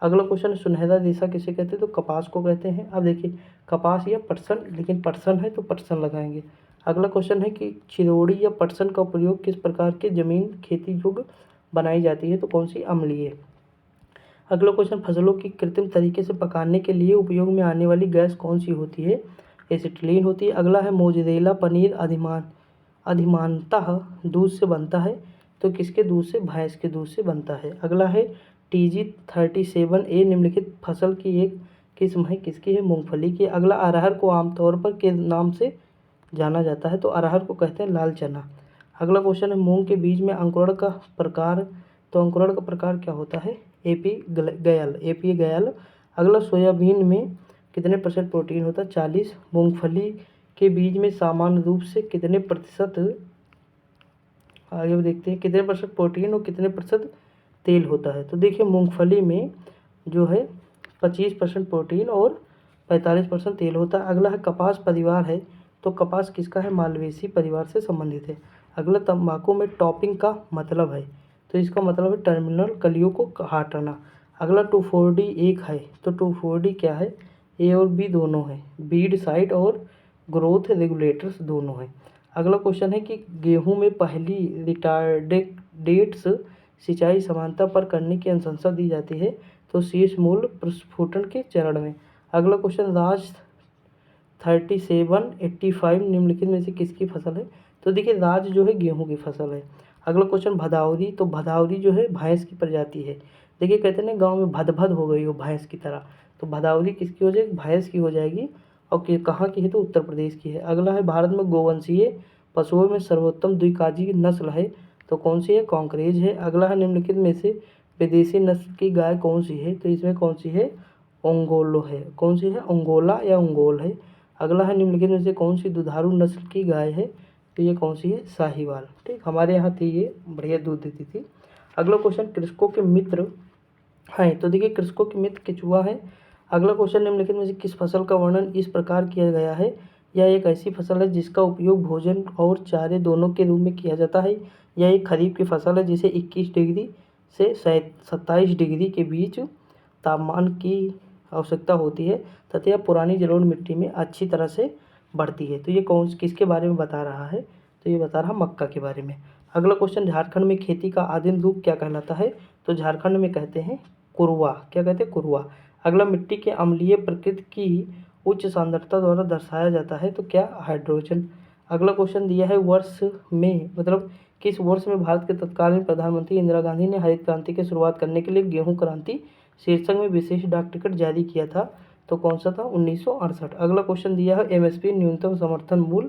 अगला क्वेश्चन, सुनहरा रेशा किसे कहते हैं? तो कपास को कहते हैं। अब देखिए कपास या पटसन, लेकिन पटसन है तो पटसन लगाएंगे। अगला क्वेश्चन है कि चिरोड़ी या पटसन का प्रयोग किस प्रकार के जमीन खेती योग्य बनाई जाती है? तो कौन सी? अम्लीय। अगला क्वेश्चन, फसलों की कृत्रिम तरीके से पकाने के लिए उपयोग में आने वाली गैस कौन सी होती है? एसिटिलीन होती है। अगला है, मोज़रेला पनीर अधिमानतः दूध से बनता है, तो किसके दूध से? भैंस के दूध से बनता है। अगला है, TG37A निम्नलिखित फसल की एक किस्म है, किसकी है? मूंगफली की। अगला, अरहर को आमतौर पर किस नाम से जाना जाता है? तो अरहर को कहते हैं लाल चना। अगला क्वेश्चन है, मूंग के बीज में अंकुरण का प्रकार, तो अंकुरण का प्रकार क्या होता है? एपी गयल। अगला, सोयाबीन में कितने % प्रोटीन होता है? 40। मूंगफली के बीज में सामान्य रूप से कितने प्रतिशत, आगे देखते हैं, कितने % प्रोटीन और कितने % तेल होता है? तो देखिए मूंगफली में जो है 25% प्रोटीन और 45% तेल होता है। अगला है, कपास परिवार है, तो कपास किसका है? मालवेसी परिवार से संबंधित है। अगला तंबाकू में टॉपिंग का मतलब है, तो इसका मतलब है टर्मिनल कलियों को हटाना। अगला 2,4-D एक है, तो 2,4-D क्या है, ए और बी दोनों है, बीड साइट और ग्रोथ रेगुलेटर्स दोनों है। अगला क्वेश्चन है कि गेहूं में पहली रिटारडेट्स सिंचाई समानता पर करने की अनुशंसा दी जाती है, तो शीर्ष मूल प्रस्फुटन के चरण में। अगला क्वेश्चन राज 3785 निम्नलिखित में से किसकी फसल है, तो देखिए राज जो है गेहूं की फसल है। अगला क्वेश्चन भदावरी, तो भदावरी जो है भैंस की प्रजाति है। देखिए कहते हैं ना गाँव में भदभद हो गई हो भैंस की तरह, तो भदावरी किसकी हो जाएगी, भैंस की हो जाएगी। और कहाँ की है, तो उत्तर प्रदेश की है। अगला है भारत में गोवंशीय पशुओं में सर्वोत्तम द्विकाजी नस्ल है, तो कौन सी है, कॉन्करेज है। अगला है निम्नलिखित में से विदेशी नस्ल की गाय कौन सी है, तो इसमें कौन सी है, ओंगोलो है। कौन सी है, ओंगोला या ओंगोल है। अगला है निम्नलिखित में से कौन सी दुधारू नस्ल की गाय है, तो ये कौन सी है, साहीवाल। ठीक, हमारे यहाँ थी ये, बढ़िया दूध देती थी। अगला क्वेश्चन कृषकों के मित्र हैं, तो देखिए कृषकों के मित्र केचुआ है। अगला क्वेश्चन निम्नलिखित में से किस फसल का वर्णन इस प्रकार किया गया है, यह एक ऐसी फसल है जिसका उपयोग भोजन और चारे दोनों के रूप में किया जाता है। यह एक खरीफ की फसल है जिसे 21 डिग्री से 27 डिग्री के बीच तापमान की आवश्यकता होती है तथा यह पुरानी जलोढ़ मिट्टी में अच्छी तरह से बढ़ती है। तो ये किसके बारे में बता रहा है, तो ये बता रहा मक्का के बारे में। अगला क्वेश्चन झारखंड में खेती का आदिम रूप क्या कहलाता है, तो झारखंड में कहते हैं कुरवा। क्या कहते हैं, कुरवा। अगला मिट्टी के अम्लीय प्रकृति की उच्च सांद्रता द्वारा दर्शाया जाता है, तो क्या, हाइड्रोजन। अगला क्वेश्चन दिया है वर्ष में, मतलब किस वर्ष में भारत के तत्कालीन प्रधानमंत्री इंदिरा गांधी ने हरित क्रांति की शुरुआत करने के लिए गेहूं क्रांति शीर्षक में विशेष डाक टिकट जारी किया था, तो कौन सा था, 1968। अगला क्वेश्चन दिया है एमएसपी न्यूनतम समर्थन मूल्य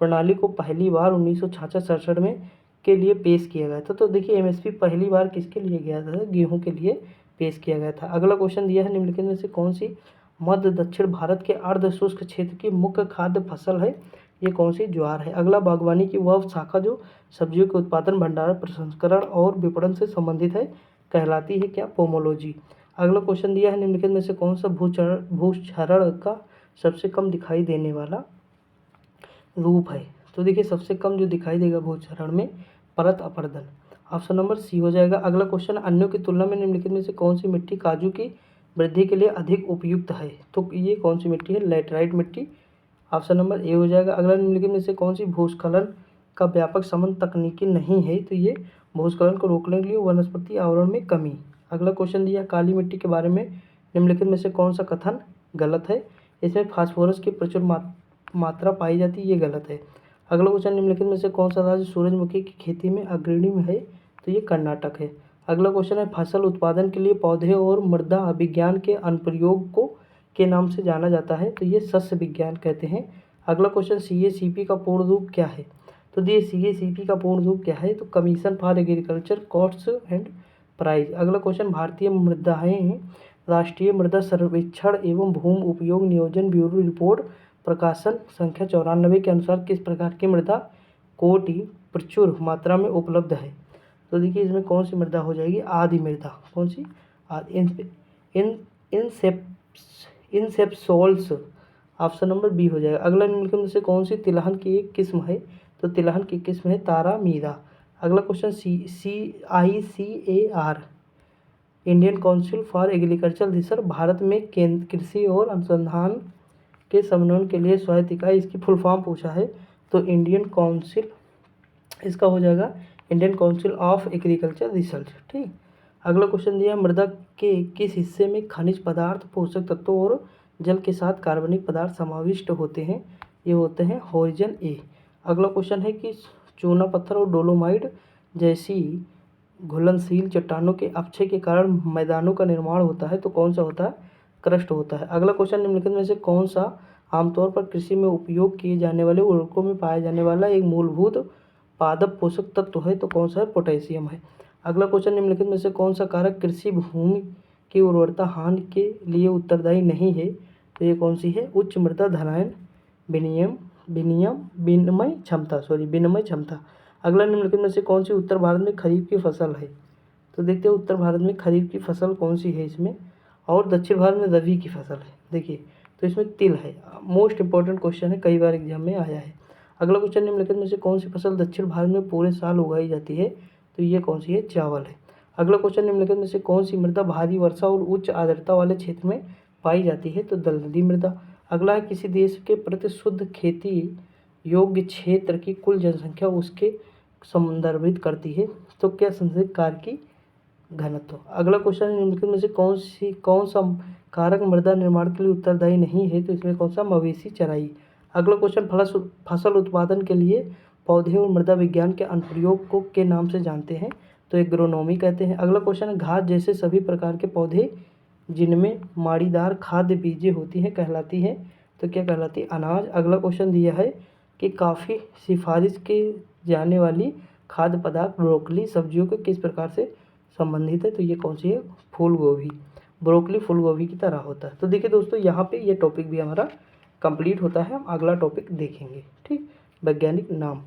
प्रणाली को पहली बार 1966-67 में के लिए पेश किया गया था। तो देखिए एमएसपी पहली बार किसके लिए गया था, गेहूं के लिए पेश किया गया था। अगला क्वेश्चन दिया है निम्नलिखित में से कौन सी मध्य दक्षिण भारत के अर्ध शुष्क क्षेत्र की मुख्य खाद्य फसल है, ये कौन सी, ज्वार है। अगला बागवानी की वह शाखा जो सब्जियों के उत्पादन, भंडारण, प्रसंस्करण और विपणन से संबंधित है, कहलाती है क्या, पोमोलॉजी। अगला क्वेश्चन दिया है निम्नलिखित में से कौन सा भूक्षरण का सबसे कम दिखाई देने वाला रूप है, तो देखिए सबसे कम जो दिखाई देगा भूक्षरण में, परत अपरदन। ऑप्शन नंबर सी हो जाएगा। अगला क्वेश्चन अन्यों की तुलना में निम्नलिखित में से कौन सी मिट्टी काजू की वृद्धि के लिए अधिक उपयुक्त है, तो ये कौन सी मिट्टी है, लैटराइट मिट्टी। ऑप्शन नंबर ए हो जाएगा। अगला निम्नलिखित में से कौन सी भूस्खलन का व्यापक संबंध तकनीकी नहीं है, तो ये भूस्खलन को रोकने के लिए वनस्पति आवरण में कमी। अगला क्वेश्चन दिया काली मिट्टी के बारे में निम्नलिखित में से कौन सा कथन गलत है, इसमें फास्फोरस की प्रचुर मात्रा पाई जाती है, ये गलत है। अगला क्वेश्चन निम्नलिखित में से कौन सा राज्य सूरजमुखी की खेती में अग्रणी में है, तो ये कर्नाटक है। अगला क्वेश्चन है फसल उत्पादन के लिए पौधे और मृदा विज्ञान के अनुप्रयोग को के नाम से जाना जाता है, तो ये सस्य विज्ञान कहते हैं। अगला क्वेश्चन सीएसीपी का पूर्ण रूप क्या है, तो ये सीएसीपी का पूर्ण रूप क्या है, तो commission for agriculture costs and price. अगला क्वेश्चन भारतीय मृदाएं राष्ट्रीय मृदा सर्वेक्षण एवं भूमि उपयोग नियोजन ब्यूरो रिपोर्ट प्रकाशन संख्या 94 के अनुसार किस प्रकार की मृदा कोटि प्रचुर मात्रा में उपलब्ध है, तो देखिए इसमें कौन सी मृदा हो जाएगी, आदि मृदा। कौन सी, इंसेप्सोल्स। ऑप्शन नंबर बी हो जाएगा। अगला निम्नलिखित में से कौन सी तिलहन की एक किस्म है, तो तिलहन की किस्म है तारामीरा। अगला question CICAR Indian council for agriculture research Bharat में कृषि और अनुसंधान के समन्वय के लिए स्वायत्त इकाई, इसकी फुल फॉर्म पूछा है, तो इंडियन काउंसिल, इसका हो जाएगा Indian council of agriculture research. ठीक, अगला क्वेश्चन दिया मृदा के किस हिस्से में खनिज पदार्थ, पोषक तत्वों और जल के साथ कार्बनिक पदार्थ समाविष्ट होते हैं, ये होते हैं होरिजन ए। अगला क्वेश्चन है कि चूना पत्थर और डोलोमाइट जैसी घुलनशील चट्टानों के अपक्षय के कारण मैदानों का निर्माण होता है, तो कौन सा होता है, क्रस्ट होता है। अगला क्वेश्चन निम्नलिखित में से कौन सा आमतौर पर कृषि में उपयोग किए जाने वाले उर्वरकों में पाया जाने वाला एक मूलभूत पादप पोषक तत्व है, तो कौन सा है, पोटेशियम है। अगला क्वेश्चन निम्नलिखित में से कौन सा कारक कृषि भूमि की उर्वरता हानि के लिए उत्तरदायी नहीं है, तो ये कौन सी है, उच्च मृदा धनायन विनिमय क्षमता। अगला निम्नलिखित में से कौन सी उत्तर भारत में खरीफ की फसल है, तो देखते हैं उत्तर भारत में खरीफ की फसल कौन सी है इसमें, और दक्षिण भारत में रबी की फसल है। देखिए तो इसमें तिल है। मोस्ट इंपॉर्टेंट क्वेश्चन है, कई बार एग्जाम में आया है। अगला क्वेश्चन, निम्नलिखित में से कौन सी फसल दक्षिण भारत में पूरे साल उगाई जाती है? तो ये कौन सी है? चावल है। अगला क्वेश्चन, निम्नलिखित में से कौन सी मृदा भारी वर्षा और उच्च आर्द्रता वाले क्षेत्र में पाई जाती है? तो दलदली मृदा। अगला है, किसी देश के प्रति शुद्ध खेती योग्य क्षेत्र की कुल जनसंख्या उसके संदर्भित करती है? तो क्या संसदीय कार्य की घनत्व। अगला क्वेश्चन है, निम्नलिखित में से कौन सा कारक मृदा निर्माण के लिए उत्तरदायी नहीं है? तो इसमें कौन सा? मवेशी चराई। अगला क्वेश्चन, फसल उत्पादन के लिए पौधे और मृदा विज्ञान के अनुप्रयोग को के नाम से जानते हैं? तो एग्रोनॉमी कहते हैं। अगला क्वेश्चन है, घास जैसे सभी प्रकार के पौधे जिनमें माड़ीदार खाद्य बीजें होती हैं कहलाती हैं? तो क्या कहलाती है? अनाज। अगला क्वेश्चन दिया है कि काफ़ी सिफारिश के जाने वाली खाद्य पदार्थ ब्रोकली सब्जियों के किस प्रकार से संबंधित है? तो ये कौन सी है? फूल गोभी। ब्रोकली फूल गोभी की तरह होता है। तो देखिए दोस्तों, यहाँ पे ये टॉपिक भी हमारा कंप्लीट होता है। हम अगला टॉपिक देखेंगे। ठीक, वैज्ञानिक नाम।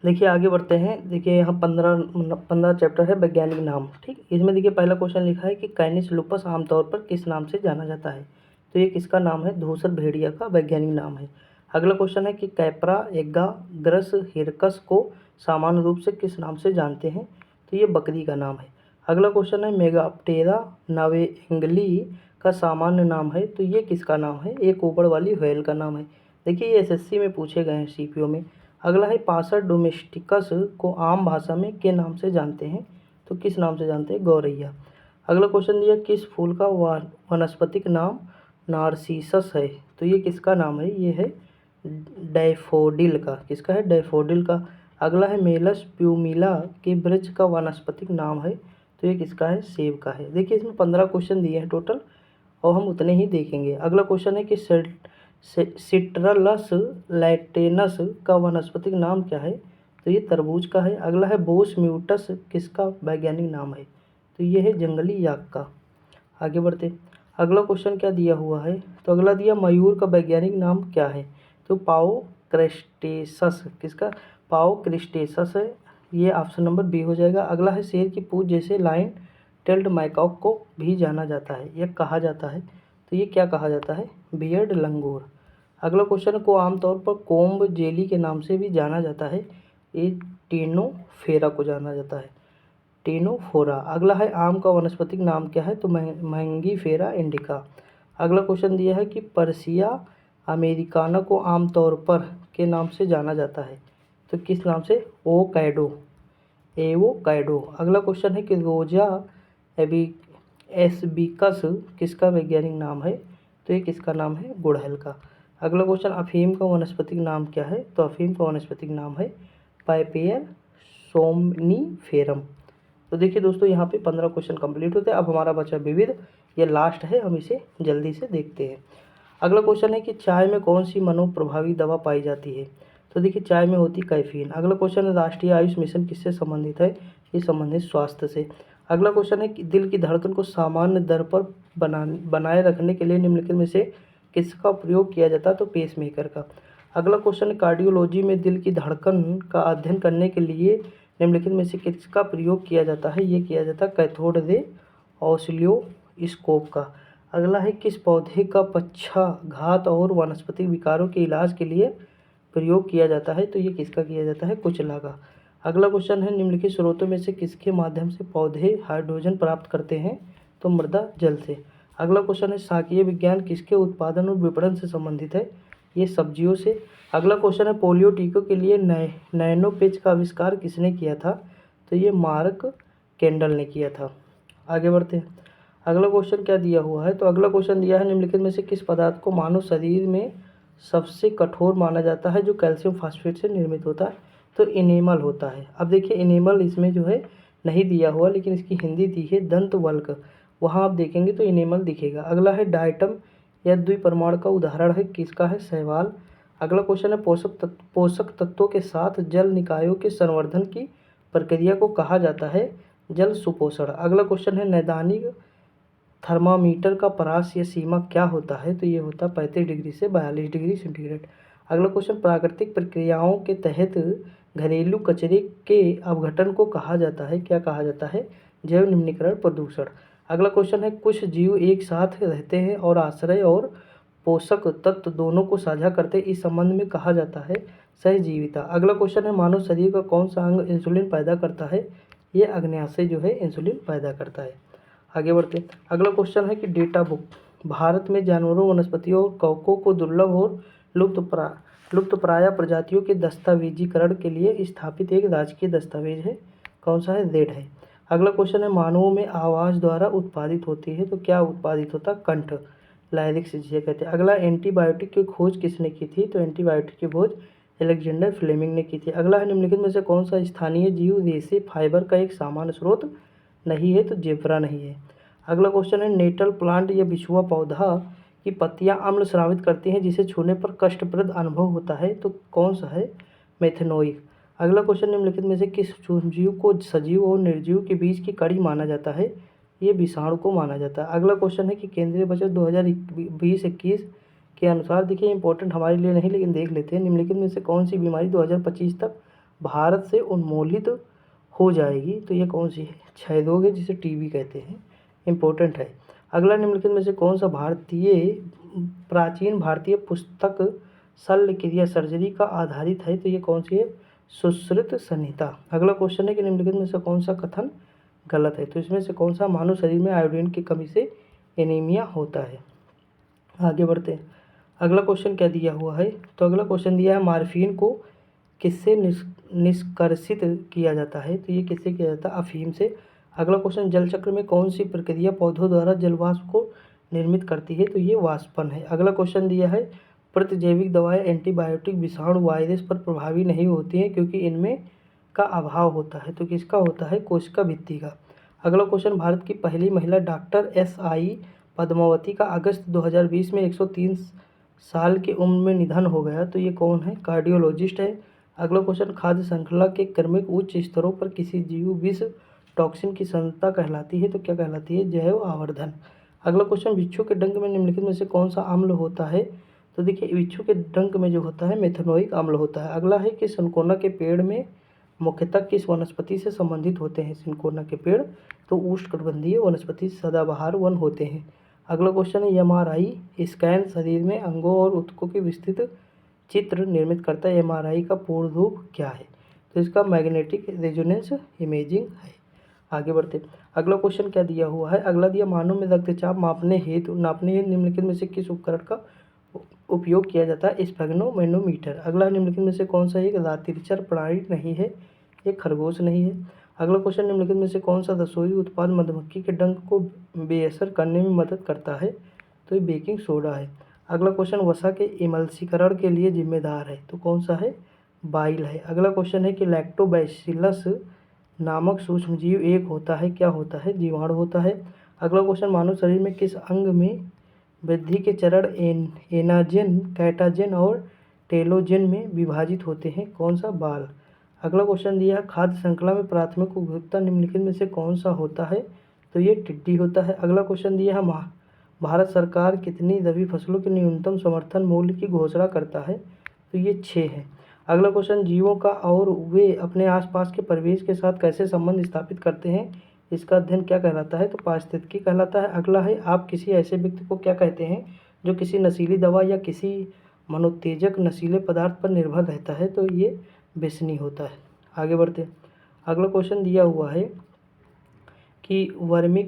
देखिए आगे बढ़ते हैं। देखिए यहाँ 15 चैप्टर है वैज्ञानिक नाम। ठीक, इसमें देखिए पहला क्वेश्चन लिखा है कि कैनिस लुपस आमतौर पर किस नाम से जाना जाता है? तो ये किसका नाम है? धूसर भेड़िया का वैज्ञानिक नाम है। अगला क्वेश्चन है कि कैप्रा एगाग्रस हिरकस को सामान्य रूप से किस नाम से जानते हैं? तो ये बकरी का नाम है। अगला क्वेश्चन है, मेगाप्टेरा नवेंगली का सामान्य नाम है? तो ये किसका नाम है? एक ऊबड़ वाली व्हेल का नाम है। देखिए ये एसएससी में पूछे गए हैं, सीपीओ में। अगला है, पासर डोमेस्टिकस को आम भाषा में के नाम से जानते हैं? तो किस नाम से जानते हैं? गौरैया। अगला क्वेश्चन दिया, किस फूल का वानस्पतिक नाम नार्सिसस है? तो ये किसका नाम है? ये है डैफोडिल का। किसका है? डैफोडिल का। अगला है, मेलस प्यूमिला के वृक्ष का वानस्पतिक नाम है? तो ये किसका है? सेब का है। देखिए इसमें 15 क्वेश्चन दिए हैं टोटल, और हम उतने ही देखेंगे। अगला क्वेश्चन है कि सिट्रलस लैटेनस का वानस्पतिक नाम क्या है? तो ये तरबूज का है। अगला है, बोस म्यूटस किसका वैज्ञानिक नाम है? तो ये है जंगली याक का। आगे बढ़ते। अगला क्वेश्चन क्या दिया हुआ है? तो अगला दिया, मयूर का वैज्ञानिक नाम क्या है? तो पाओ क्रेस्टेसस। किसका? पाओ क्रिस्टेसस है। ये ऑप्शन नंबर बी हो जाएगा। अगला है, शेर की पूंछ जैसे लाइन टेल्ड मैकॉक को भी जाना जाता है या कहा जाता है? तो ये क्या कहा जाता है? बियर्ड लंगूर। अगला क्वेश्चन को आमतौर पर कोम्ब जेली के नाम से भी जाना जाता है? ये टेनोफेरा को जाना जाता है, टेनोफोरा। अगला है, आम का वानस्पतिक नाम क्या है? तो मैंगीफेरा इंडिका। अगला क्वेश्चन दिया है कि पर्सिया अमेरिकाना को आमतौर पर के नाम से जाना जाता है? तो किस नाम से? ओकैडो, एवोकैडो। अगला क्वेश्चन है कि रोजा एस्बिकस किसका वैज्ञानिक नाम है? तो ये किसका नाम है? गुड़हल का। अगला क्वेश्चन, अफीम का वानस्पतिक नाम क्या है? तो अफीम का वानस्पतिक नाम है पाइपेयर सोमनीफेरम। तो देखिए दोस्तों, यहाँ पे 15 क्वेश्चन कंप्लीट होते हैं। अब हमारा बचा विविध, ये लास्ट है, हम इसे जल्दी से देखते हैं। अगला क्वेश्चन है कि चाय में कौन सी मनोप्रभावी दवा पाई जाती है? तो देखिए चाय में होती कैफीन। अगला क्वेश्चन है, राष्ट्रीय आयुष मिशन किससे संबंधित है? ये संबंधित स्वास्थ्य से। अगला क्वेश्चन है कि दिल की धड़कन को सामान्य दर पर बनाए रखने के लिए निम्नलिखित में से किसका प्रयोग किया जाता है? तो पेसमेकर का। अगला क्वेश्चन, कार्डियोलॉजी में दिल की धड़कन का अध्ययन करने के लिए निम्नलिखित में से किसका प्रयोग किया जाता है? ये किया जाता है कैथोड रे ऑसिलोस्कोप का। अगला है, किस पौधे का पक्षाघात और वानस्पतिक विकारों के इलाज के लिए प्रयोग किया जाता है? तो ये किसका किया जाता है? कुचला का। अगला क्वेश्चन है, निम्नलिखित स्रोतों में से किसके माध्यम से पौधे हाइड्रोजन प्राप्त करते हैं? तो मृदा जल से। अगला क्वेश्चन है, शाकीय विज्ञान किसके उत्पादन और विपणन से संबंधित है? ये सब्जियों से। अगला क्वेश्चन है, पोलियो टीकों के लिए नैनो पेज का आविष्कार किसने किया था? तो ये मार्क कैंडल ने किया था। आगे बढ़ते हैं। अगला क्वेश्चन क्या दिया हुआ है? तो अगला क्वेश्चन दिया है, निम्नलिखित में से किस पदार्थ को मानव शरीर में सबसे कठोर माना जाता है जो कैल्शियम फास्फेट से निर्मित होता है? तो इनेमल होता है। अब देखिए इनेमल इसमें जो है नहीं दिया हुआ, लेकिन इसकी हिंदी दी है दंत वल्क, वहाँ आप देखेंगे तो इनेमल दिखेगा। अगला है, डायटम या द्विपरमाणु का उदाहरण है? किसका है? शैवाल। अगला क्वेश्चन है, पोषक तत्वों के साथ जल निकायों के संवर्धन की प्रक्रिया को कहा जाता है? जल सुपोषण। अगला क्वेश्चन है, नैदानिक थर्मामीटर का परास या सीमा क्या होता है? तो ये होता है 35 डिग्री से 42 डिग्री सेंटीग्रेड। अगला क्वेश्चन, प्राकृतिक प्रक्रियाओं के तहत घरेलू कचरे के अपघटन को कहा जाता है? क्या कहा जाता है? जैव निम्नीकरण प्रदूषण। अगला क्वेश्चन है, कुछ जीव एक साथ रहते हैं और आश्रय और पोषक तत्व दोनों को साझा करते इस संबंध में कहा जाता है सहजीविता। अगला क्वेश्चन है मानव शरीर का कौन सा अंग इंसुलिन पैदा करता है? ये अग्न्याशय जो है इंसुलिन पैदा करता है। आगे बढ़ते हैं। अगला क्वेश्चन है कि डेटा बुक भारत में जानवरों, वनस्पतियों और कवकों को दुर्लभ और लुप्तप्राय प्रजातियों के दस्तावेजीकरण के लिए स्थापित एक राजकीय दस्तावेज है। कौन सा है? जेड है। अगला क्वेश्चन है मानवों में आवाज़ द्वारा उत्पादित होती है, तो क्या उत्पादित होता है? कंठ, लाइरिक्स जिसे कहते हैं। अगला एंटीबायोटिक की खोज किसने की थी? तो एंटीबायोटिक की खोज अलेक्जेंडर फ्लेमिंग ने की थी। अगला है निम्नलिखित में से कौन सा स्थानीय जीव रेशे फाइबर का एक सामान्य स्रोत नहीं है? तो जेब्रा नहीं है। अगला क्वेश्चन है नेटल प्लांट या बिछुआ पौधा की पत्तियां अम्ल स्रावित करती हैं जिसे छूने पर कष्टप्रद अनुभव होता है, तो कौन सा है? मेथनोइक। अगला क्वेश्चन निम्नलिखित में से किस सूक्ष्मजीव को सजीव और निर्जीव के बीच की कड़ी माना जाता है? ये विषाणु को माना जाता है। अगला क्वेश्चन है कि केंद्रीय बजट 2020-21 के अनुसार, देखिए इंपॉर्टेंट हमारे लिए नहीं लेकिन देख लेते हैं, निम्नलिखित में से कौन सी बीमारी 2025 तक भारत से उन्मूलित हो जाएगी? तो ये कौन सी है? क्षय रोग है जिसे टीबी कहते हैं। इंपॉर्टेंट है। अगला निम्नलिखित में से कौन सा प्राचीन भारतीय पुस्तक शल्य क्रिया सर्जरी का आधारित है? तो ये कौन सी है? सुश्रुत संहिता। अगला क्वेश्चन है कि निम्नलिखित में से कौन सा कथन गलत है? तो इसमें से कौन सा मानव शरीर में आयोडीन की कमी से एनीमिया होता है? आगे बढ़ते हैं। अगला क्वेश्चन क्या दिया हुआ है? तो अगला क्वेश्चन दिया है मार्फिन को किससे निष्कर्षित किया जाता है? तो ये किससे किया जाता है? अफीम से। अगला क्वेश्चन जल चक्र में कौन सी प्रक्रिया पौधों द्वारा जलवाष्प को निर्मित करती है? तो ये वाष्पन है। अगला क्वेश्चन दिया है प्रतिजैविक दवाएं एंटीबायोटिक विषाणु वायरस पर प्रभावी नहीं होती हैं क्योंकि इनमें का अभाव होता है, तो किसका होता है? कोशिका भित्ति का। अगला क्वेश्चन भारत की पहली महिला डॉक्टर SI पद्मावती का अगस्त 2020 में 103 साल की उम्र में निधन हो गया, तो ये कौन है? कार्डियोलॉजिस्ट है। अगला क्वेश्चन खाद्य श्रृंखला के क्रमिक उच्च स्तरों पर किसी जीव विष टॉक्सिन की सांद्रता कहलाती है, तो क्या कहलाती है? जैव आवर्धन। अगला क्वेश्चन बिच्छू के डंक में निम्नलिखित में से कौन सा अम्ल होता है? तो देखिए बिच्छू के डंक में जो होता है मेथनोइक अम्ल होता है। अगला है कि सिनकोना के पेड़ में मुख्यतः किस वनस्पति से संबंधित होते हैं? सिनकोना के पेड़ तो उष्णकटिबंधीय वनस्पति सदाबहार वन होते हैं। अगला क्वेश्चन है MRI स्कैन शरीर में अंगों और ऊतकों की विस्तृत चित्र निर्मित करता है। MRI का पूर्ण रूप क्या है? तो इसका मैग्नेटिक रेजोनेंस इमेजिंग है। आगे बढ़ते। अगला क्वेश्चन क्या दिया हुआ है? अगला दिया मानव में रक्तचाप नापने हेतु निम्नलिखित में से किस उपकरण का उपयोग किया जाता है? स्फेग्नोमेनोमीटर। अगला निम्नलिखित में से कौन सा एक रात्रिचर प्राणी नहीं है? एक खरगोश नहीं है। अगला क्वेश्चन निम्नलिखित में से कौन सा रसोई उत्पाद मधुमक्खी के डंक को बेअसर करने में मदद करता है? तो ये बेकिंग सोडा है। अगला क्वेश्चन वसा के इमल्सीकरण के लिए जिम्मेदार है, तो कौन सा है? बाइल है। अगला क्वेश्चन है कि लैक्टोबैसिलस नामक सूक्ष्मजीव एक होता है, क्या होता है? जीवाणु होता है। अगला क्वेश्चन मानव शरीर में किस अंग में वृद्धि के चरण एनाजेन, कैटाजेन और टेलोजेन में विभाजित होते हैं? कौन सा? बाल। अगला क्वेश्चन दिया है खाद्य श्रृंखला में प्राथमिक उपभोक्ता निम्नलिखित में से कौन सा होता है? तो ये टिड्डी होता है। अगला क्वेश्चन दिया है भारत सरकार कितनी रबी फसलों के न्यूनतम समर्थन मूल्य की घोषणा करता है? तो ये 6 है। अगला क्वेश्चन जीवों का और वे अपने आसपास के परिवेश के साथ कैसे संबंध स्थापित करते हैं, इसका अध्ययन क्या कहलाता है? तो पारिस्थितिकी कहलाता है। अगला है आप किसी ऐसे व्यक्ति को क्या कहते हैं जो किसी नशीली दवा या किसी मनोत्तेजक नशीले पदार्थ पर निर्भर रहता है? तो ये बेसनी होता है। आगे बढ़ते हैं। अगला क्वेश्चन दिया हुआ है कि वर्मी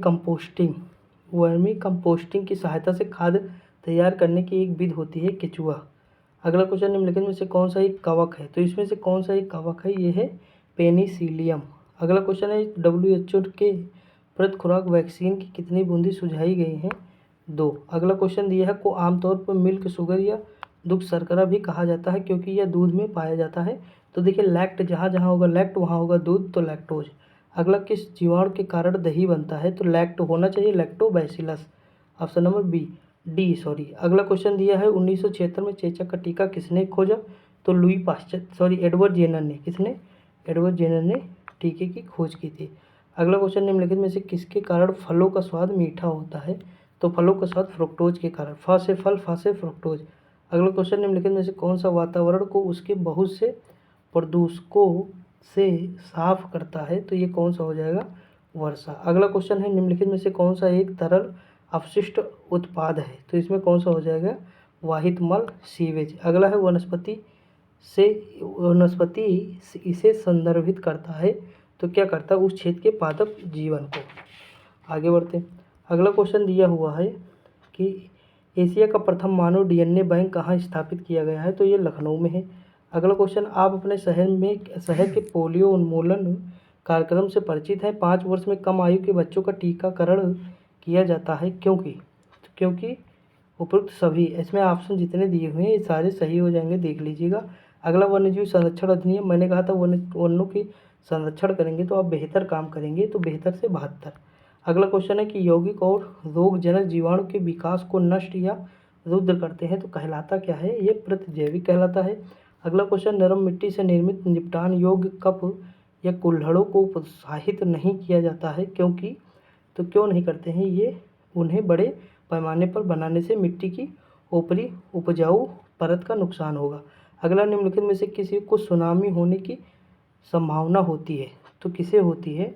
कंपोस्टिंग की सहायता से खाद तैयार करने की एक विधि होती है केचुआ। अगला क्वेश्चन निम्नलिखित में से कौन सा एक कवक है? तो इसमें से कौन सा एक कवक है? ये है पेनिसिलियम। अगला क्वेश्चन है WHO के प्रति खुराक वैक्सीन की कितनी बूंदी सुझाई गई हैं? 2। अगला क्वेश्चन दिया है को आमतौर पर मिल्क शुगर या दुग्ध शर्करा भी कहा जाता है क्योंकि यह दूध में पाया जाता है। तो देखिए लैक्ट जहाँ जहाँ होगा लैक्ट वहाँ होगा दूध, तो लैक्टोज। अगला किस जीवाणु के कारण दही बनता है? तो लैक्ट होना चाहिए lactobacillus. Option number D sorry. अगला क्वेश्चन दिया है 1976 में चेचक का टीका किसने खोजा? तो एडवर्ड जेनर ने। किसने? एडवर्ड जेनर ने टीके की खोज की थी। अगला क्वेश्चन निम्नलिखित में से किसके कारण फलों का स्वाद मीठा होता है? तो फलों का स्वाद फ्रुक्टोज के कारण। फ से फल, फ से फ्रुक्टोज। अगला क्वेश्चन निम्नलिखित में से कौन सा वातावरण को उसके बहुत से प्रदूषकों से साफ करता है? तो ये कौन सा हो जाएगा? वर्षा। अगला क्वेश्चन है निम्नलिखित में से कौन सा एक तरल अपशिष्ट उत्पाद है? तो इसमें कौन सा हो जाएगा? वाहितमल सीवेज। अगला है वनस्पति इसे संदर्भित करता है, तो क्या करता है, उस क्षेत्र के पादप जीवन को। आगे बढ़ते हैं। अगला क्वेश्चन दिया हुआ है कि एशिया का प्रथम मानव डीएनए बैंक कहाँ स्थापित किया गया है, तो ये लखनऊ में है। अगला क्वेश्चन, आप अपने शहर के पोलियो उन्मूलन कार्यक्रम से परिचित हैं। 5 वर्ष में कम आयु के बच्चों का टीकाकरण किया जाता है क्योंकि उपरोक्त सभी, इसमें ऑप्शन जितने दिए हुए हैं ये सारे सही हो जाएंगे, देख लीजिएगा। अगला वन्यजीव संरक्षण अधिनियम, मैंने कहा था वनों की संरक्षण करेंगे तो आप बेहतर काम करेंगे, तो बेहतर से 72। अगला क्वेश्चन है कि यौगिक और रोगजनक जीवाणु के विकास को नष्ट या रुद्ध करते हैं, तो कहलाता क्या है, ये प्रतिजैविक कहलाता है। अगला क्वेश्चन, नरम मिट्टी से निर्मित निपटान योग्य कप या कुल्हड़ों को प्रोत्साहित नहीं किया जाता है क्योंकि, तो क्यों नहीं करते हैं ये, उन्हें बड़े पैमाने पर बनाने से मिट्टी की ऊपरी उपजाऊ परत का नुकसान होगा। अगला, निम्नलिखित में से किसी को सुनामी होने की संभावना होती है, तो किसे होती है,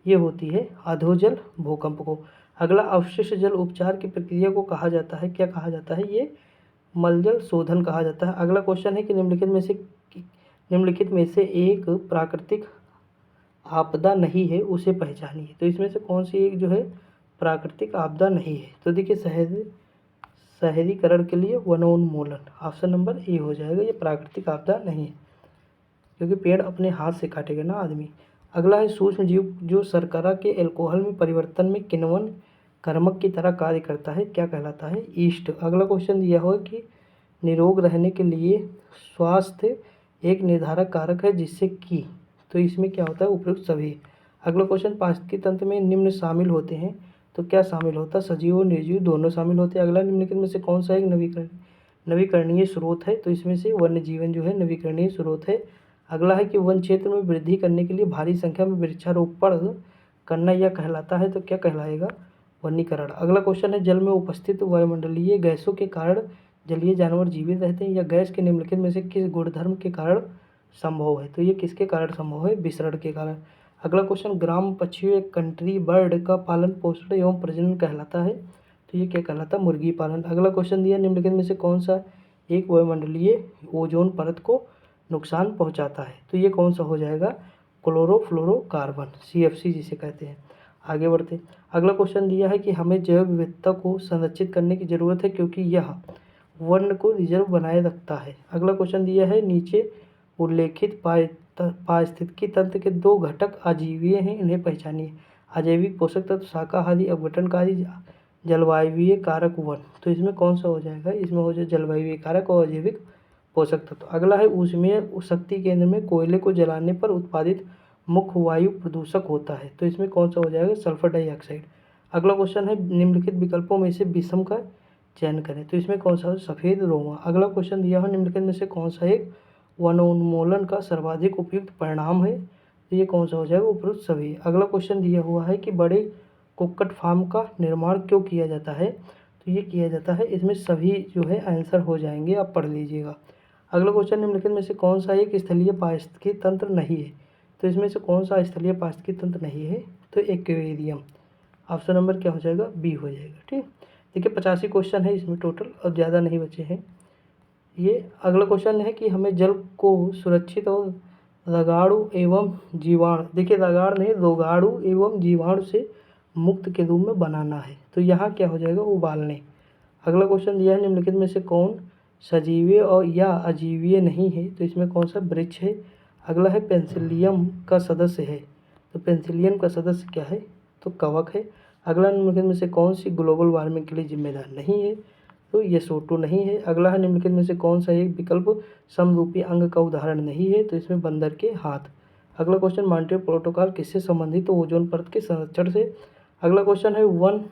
ये होती है अधोजल भूकंप को। अगला, अवशिष्ट जल उपचार की प्रक्रिया को कहा जाता है, क्या कहा जाता है, ये मलजल शोधन कहा जाता है। अगला क्वेश्चन है कि निम्नलिखित में से एक प्राकृतिक आपदा नहीं है, उसे पहचानिए। तो इसमें से कौन सी एक जो है प्राकृतिक आपदा नहीं है, तो देखिए शहरीकरण के लिए वनोन्मूलन, ऑप्शन नंबर ए हो जाएगा, ये प्राकृतिक आपदा नहीं है क्योंकि पेड़ अपने हाथ से काटेगा ना आदमी। अगला है सूक्ष्म जीव जो शर्करा के अल्कोहल में परिवर्तन में किण्वन कर्मक की तरह कार्य करता है, क्या कहलाता है, ईस्ट। अगला क्वेश्चन दिया हुआ कि निरोग रहने के लिए स्वास्थ्य एक निर्धारक कारक है जिससे कि, तो इसमें क्या होता है, उपयुक्त सभी। अगला क्वेश्चन, पारिस्थितिकी तंत्र में निम्न शामिल होते हैं, तो क्या शामिल होता है, सजीव और निर्जीव दोनों शामिल होते हैं। अगला, निम्नलिखित में से कौन सा एक नवीकरणीय स्रोत है, तो इसमें से वन्य जीवन जो है नवीकरणीय स्रोत है। अगला है कि वन क्षेत्र में वृद्धि करने के लिए भारी संख्या में वृक्षारोपण करना यह कहलाता है, तो क्या कहलाएगा, वनीकरण। अगला क्वेश्चन है, जल में उपस्थित वायुमंडलीय गैसों के कारण जलीय जानवर जीवित रहते हैं, या गैस के निम्नलिखित में से किस गुणधर्म के कारण संभव है, तो ये किसके कारण संभव है, विसरण के कारण। अगला क्वेश्चन, ग्राम पक्षियों एक कंट्री बर्ड का पालन पोषण एवं प्रजनन कहलाता है, तो ये क्या कहलाता है, मुर्गी पालन। अगला क्वेश्चन दिया, निम्नलिखित में से कौन सा एक वायुमंडलीय ओजोन परत को नुकसान पहुंचाता है, तो ये कौन सा हो जाएगा, क्लोरोफ्लोरोकार्बन, CFC जिसे कहते हैं। आगे बढ़ते, अगला क्वेश्चन दिया है कि हमें जैव विविधता को संरक्षित करने की जरूरत है क्योंकि यह वन को रिजर्व बनाए रखता है। अगला क्वेश्चन दिया है, नीचे उल्लेखित पारिस्थितिकी तंत्र के 2 घटक अजीवीय हैं, इन्हें पहचानिए। अजैविक पोषक तत्व, शाकाहारी अपघटनकारी, जलवायवीय कारक वन, तो इसमें कौन सा हो जाएगा, इसमें हो जाए जलवायवीय कारक और अजैविक पोषक तत्व। अगला है, ऊष्मीय शक्ति केंद्र में कोयले को जलाने पर उत्पादित मुख्य वायु प्रदूषक होता है, तो इसमें कौन सा हो जाएगा, सल्फर डाइऑक्साइड। अगला क्वेश्चन है, निम्नलिखित विकल्पों में से विषम का चयन करें, तो इसमें कौन सा, सफ़ेद रोमा। अगला क्वेश्चन दिया है, निम्नलिखित में से कौन सा एक वनोन्मूलन का सर्वाधिक उपयुक्त परिणाम है, तो ये कौन सा हो जाएगा, उपयुक्त सभी। अगला क्वेश्चन दिया हुआ है कि बड़े कुक्कुट फार्म का निर्माण क्यों किया जाता है, तो ये किया जाता है, इसमें सभी जो है आंसर हो जाएंगे, आप पढ़ लीजिएगा। अगला क्वेश्चन, निम्नलिखित में से कौन सा एक स्थलीय पारिस्थितिकी तंत्र नहीं है, तो इसमें से कौन सा स्थलीय पारिस्थितिकी तंत्र नहीं है, तो एक्वेरियम, ऑप्शन नंबर क्या हो जाएगा, बी हो जाएगा। ठीक, देखिए 85 क्वेश्चन है इसमें टोटल, और ज़्यादा नहीं बचे हैं ये। अगला क्वेश्चन है कि हमें जल को सुरक्षित और रोगाणु एवं जीवाणु, देखिए रोगाणु एवं जीवाणु से मुक्त के रूप में बनाना है, तो यहाँ क्या हो जाएगा, उबालने। अगला क्वेश्चन दिया है, निम्नलिखित में से कौन सजीवीय और या अजीवीय नहीं है, तो इसमें कौन सा वृक्ष है। अगला है, पेंसिलियम का सदस्य है, तो पेंसिलियम का सदस्य क्या है, तो कवक है। अगला, निम्नलिखित में से कौन सी ग्लोबल वार्मिंग के लिए जिम्मेदार नहीं है, तो ये SO2 नहीं है। अगला है, निम्नलिखित में से कौन सा एक विकल्प समरूपी अंग का उदाहरण नहीं है, तो इसमें बंदर के हाथ। अगला क्वेश्चन, मॉन्ट्रियल प्रोटोकॉल किससे संबंधित, तो ओजोन परत के संरक्षण से। अगला क्वेश्चन है, वन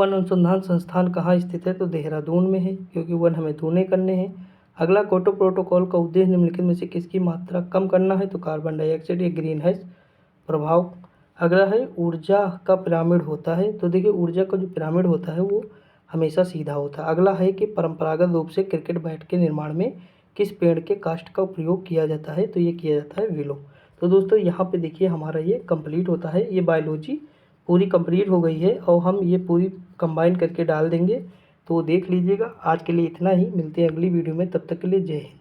अनुसंधान संस्थान कहाँ स्थित है, तो देहरादून में है क्योंकि वन हमें दूने करने हैं। अगला, क्योटो प्रोटोकॉल का उद्देश्य निम्नलिखित में से किसकी मात्रा कम करना है, तो कार्बन डाइऑक्साइड या ग्रीन हाउस प्रभाव। अगला है, ऊर्जा का पिरामिड होता है, तो देखिए ऊर्जा का जो पिरामिड होता है वो हमेशा सीधा होता है। अगला है कि परंपरागत रूप से क्रिकेट बैट के निर्माण में किस पेड़ के काष्ठ का उपयोग किया जाता है, तो ये किया जाता है विलो। तो दोस्तों यहाँ पे देखिए हमारा ये कंप्लीट होता है, ये बायोलॉजी पूरी कंप्लीट हो गई है और हम ये पूरी कंबाइन करके डाल देंगे तो देख लीजिएगा। आज के लिए इतना ही, मिलते हैं अगली वीडियो में, तब तक के लिए जय हिंद।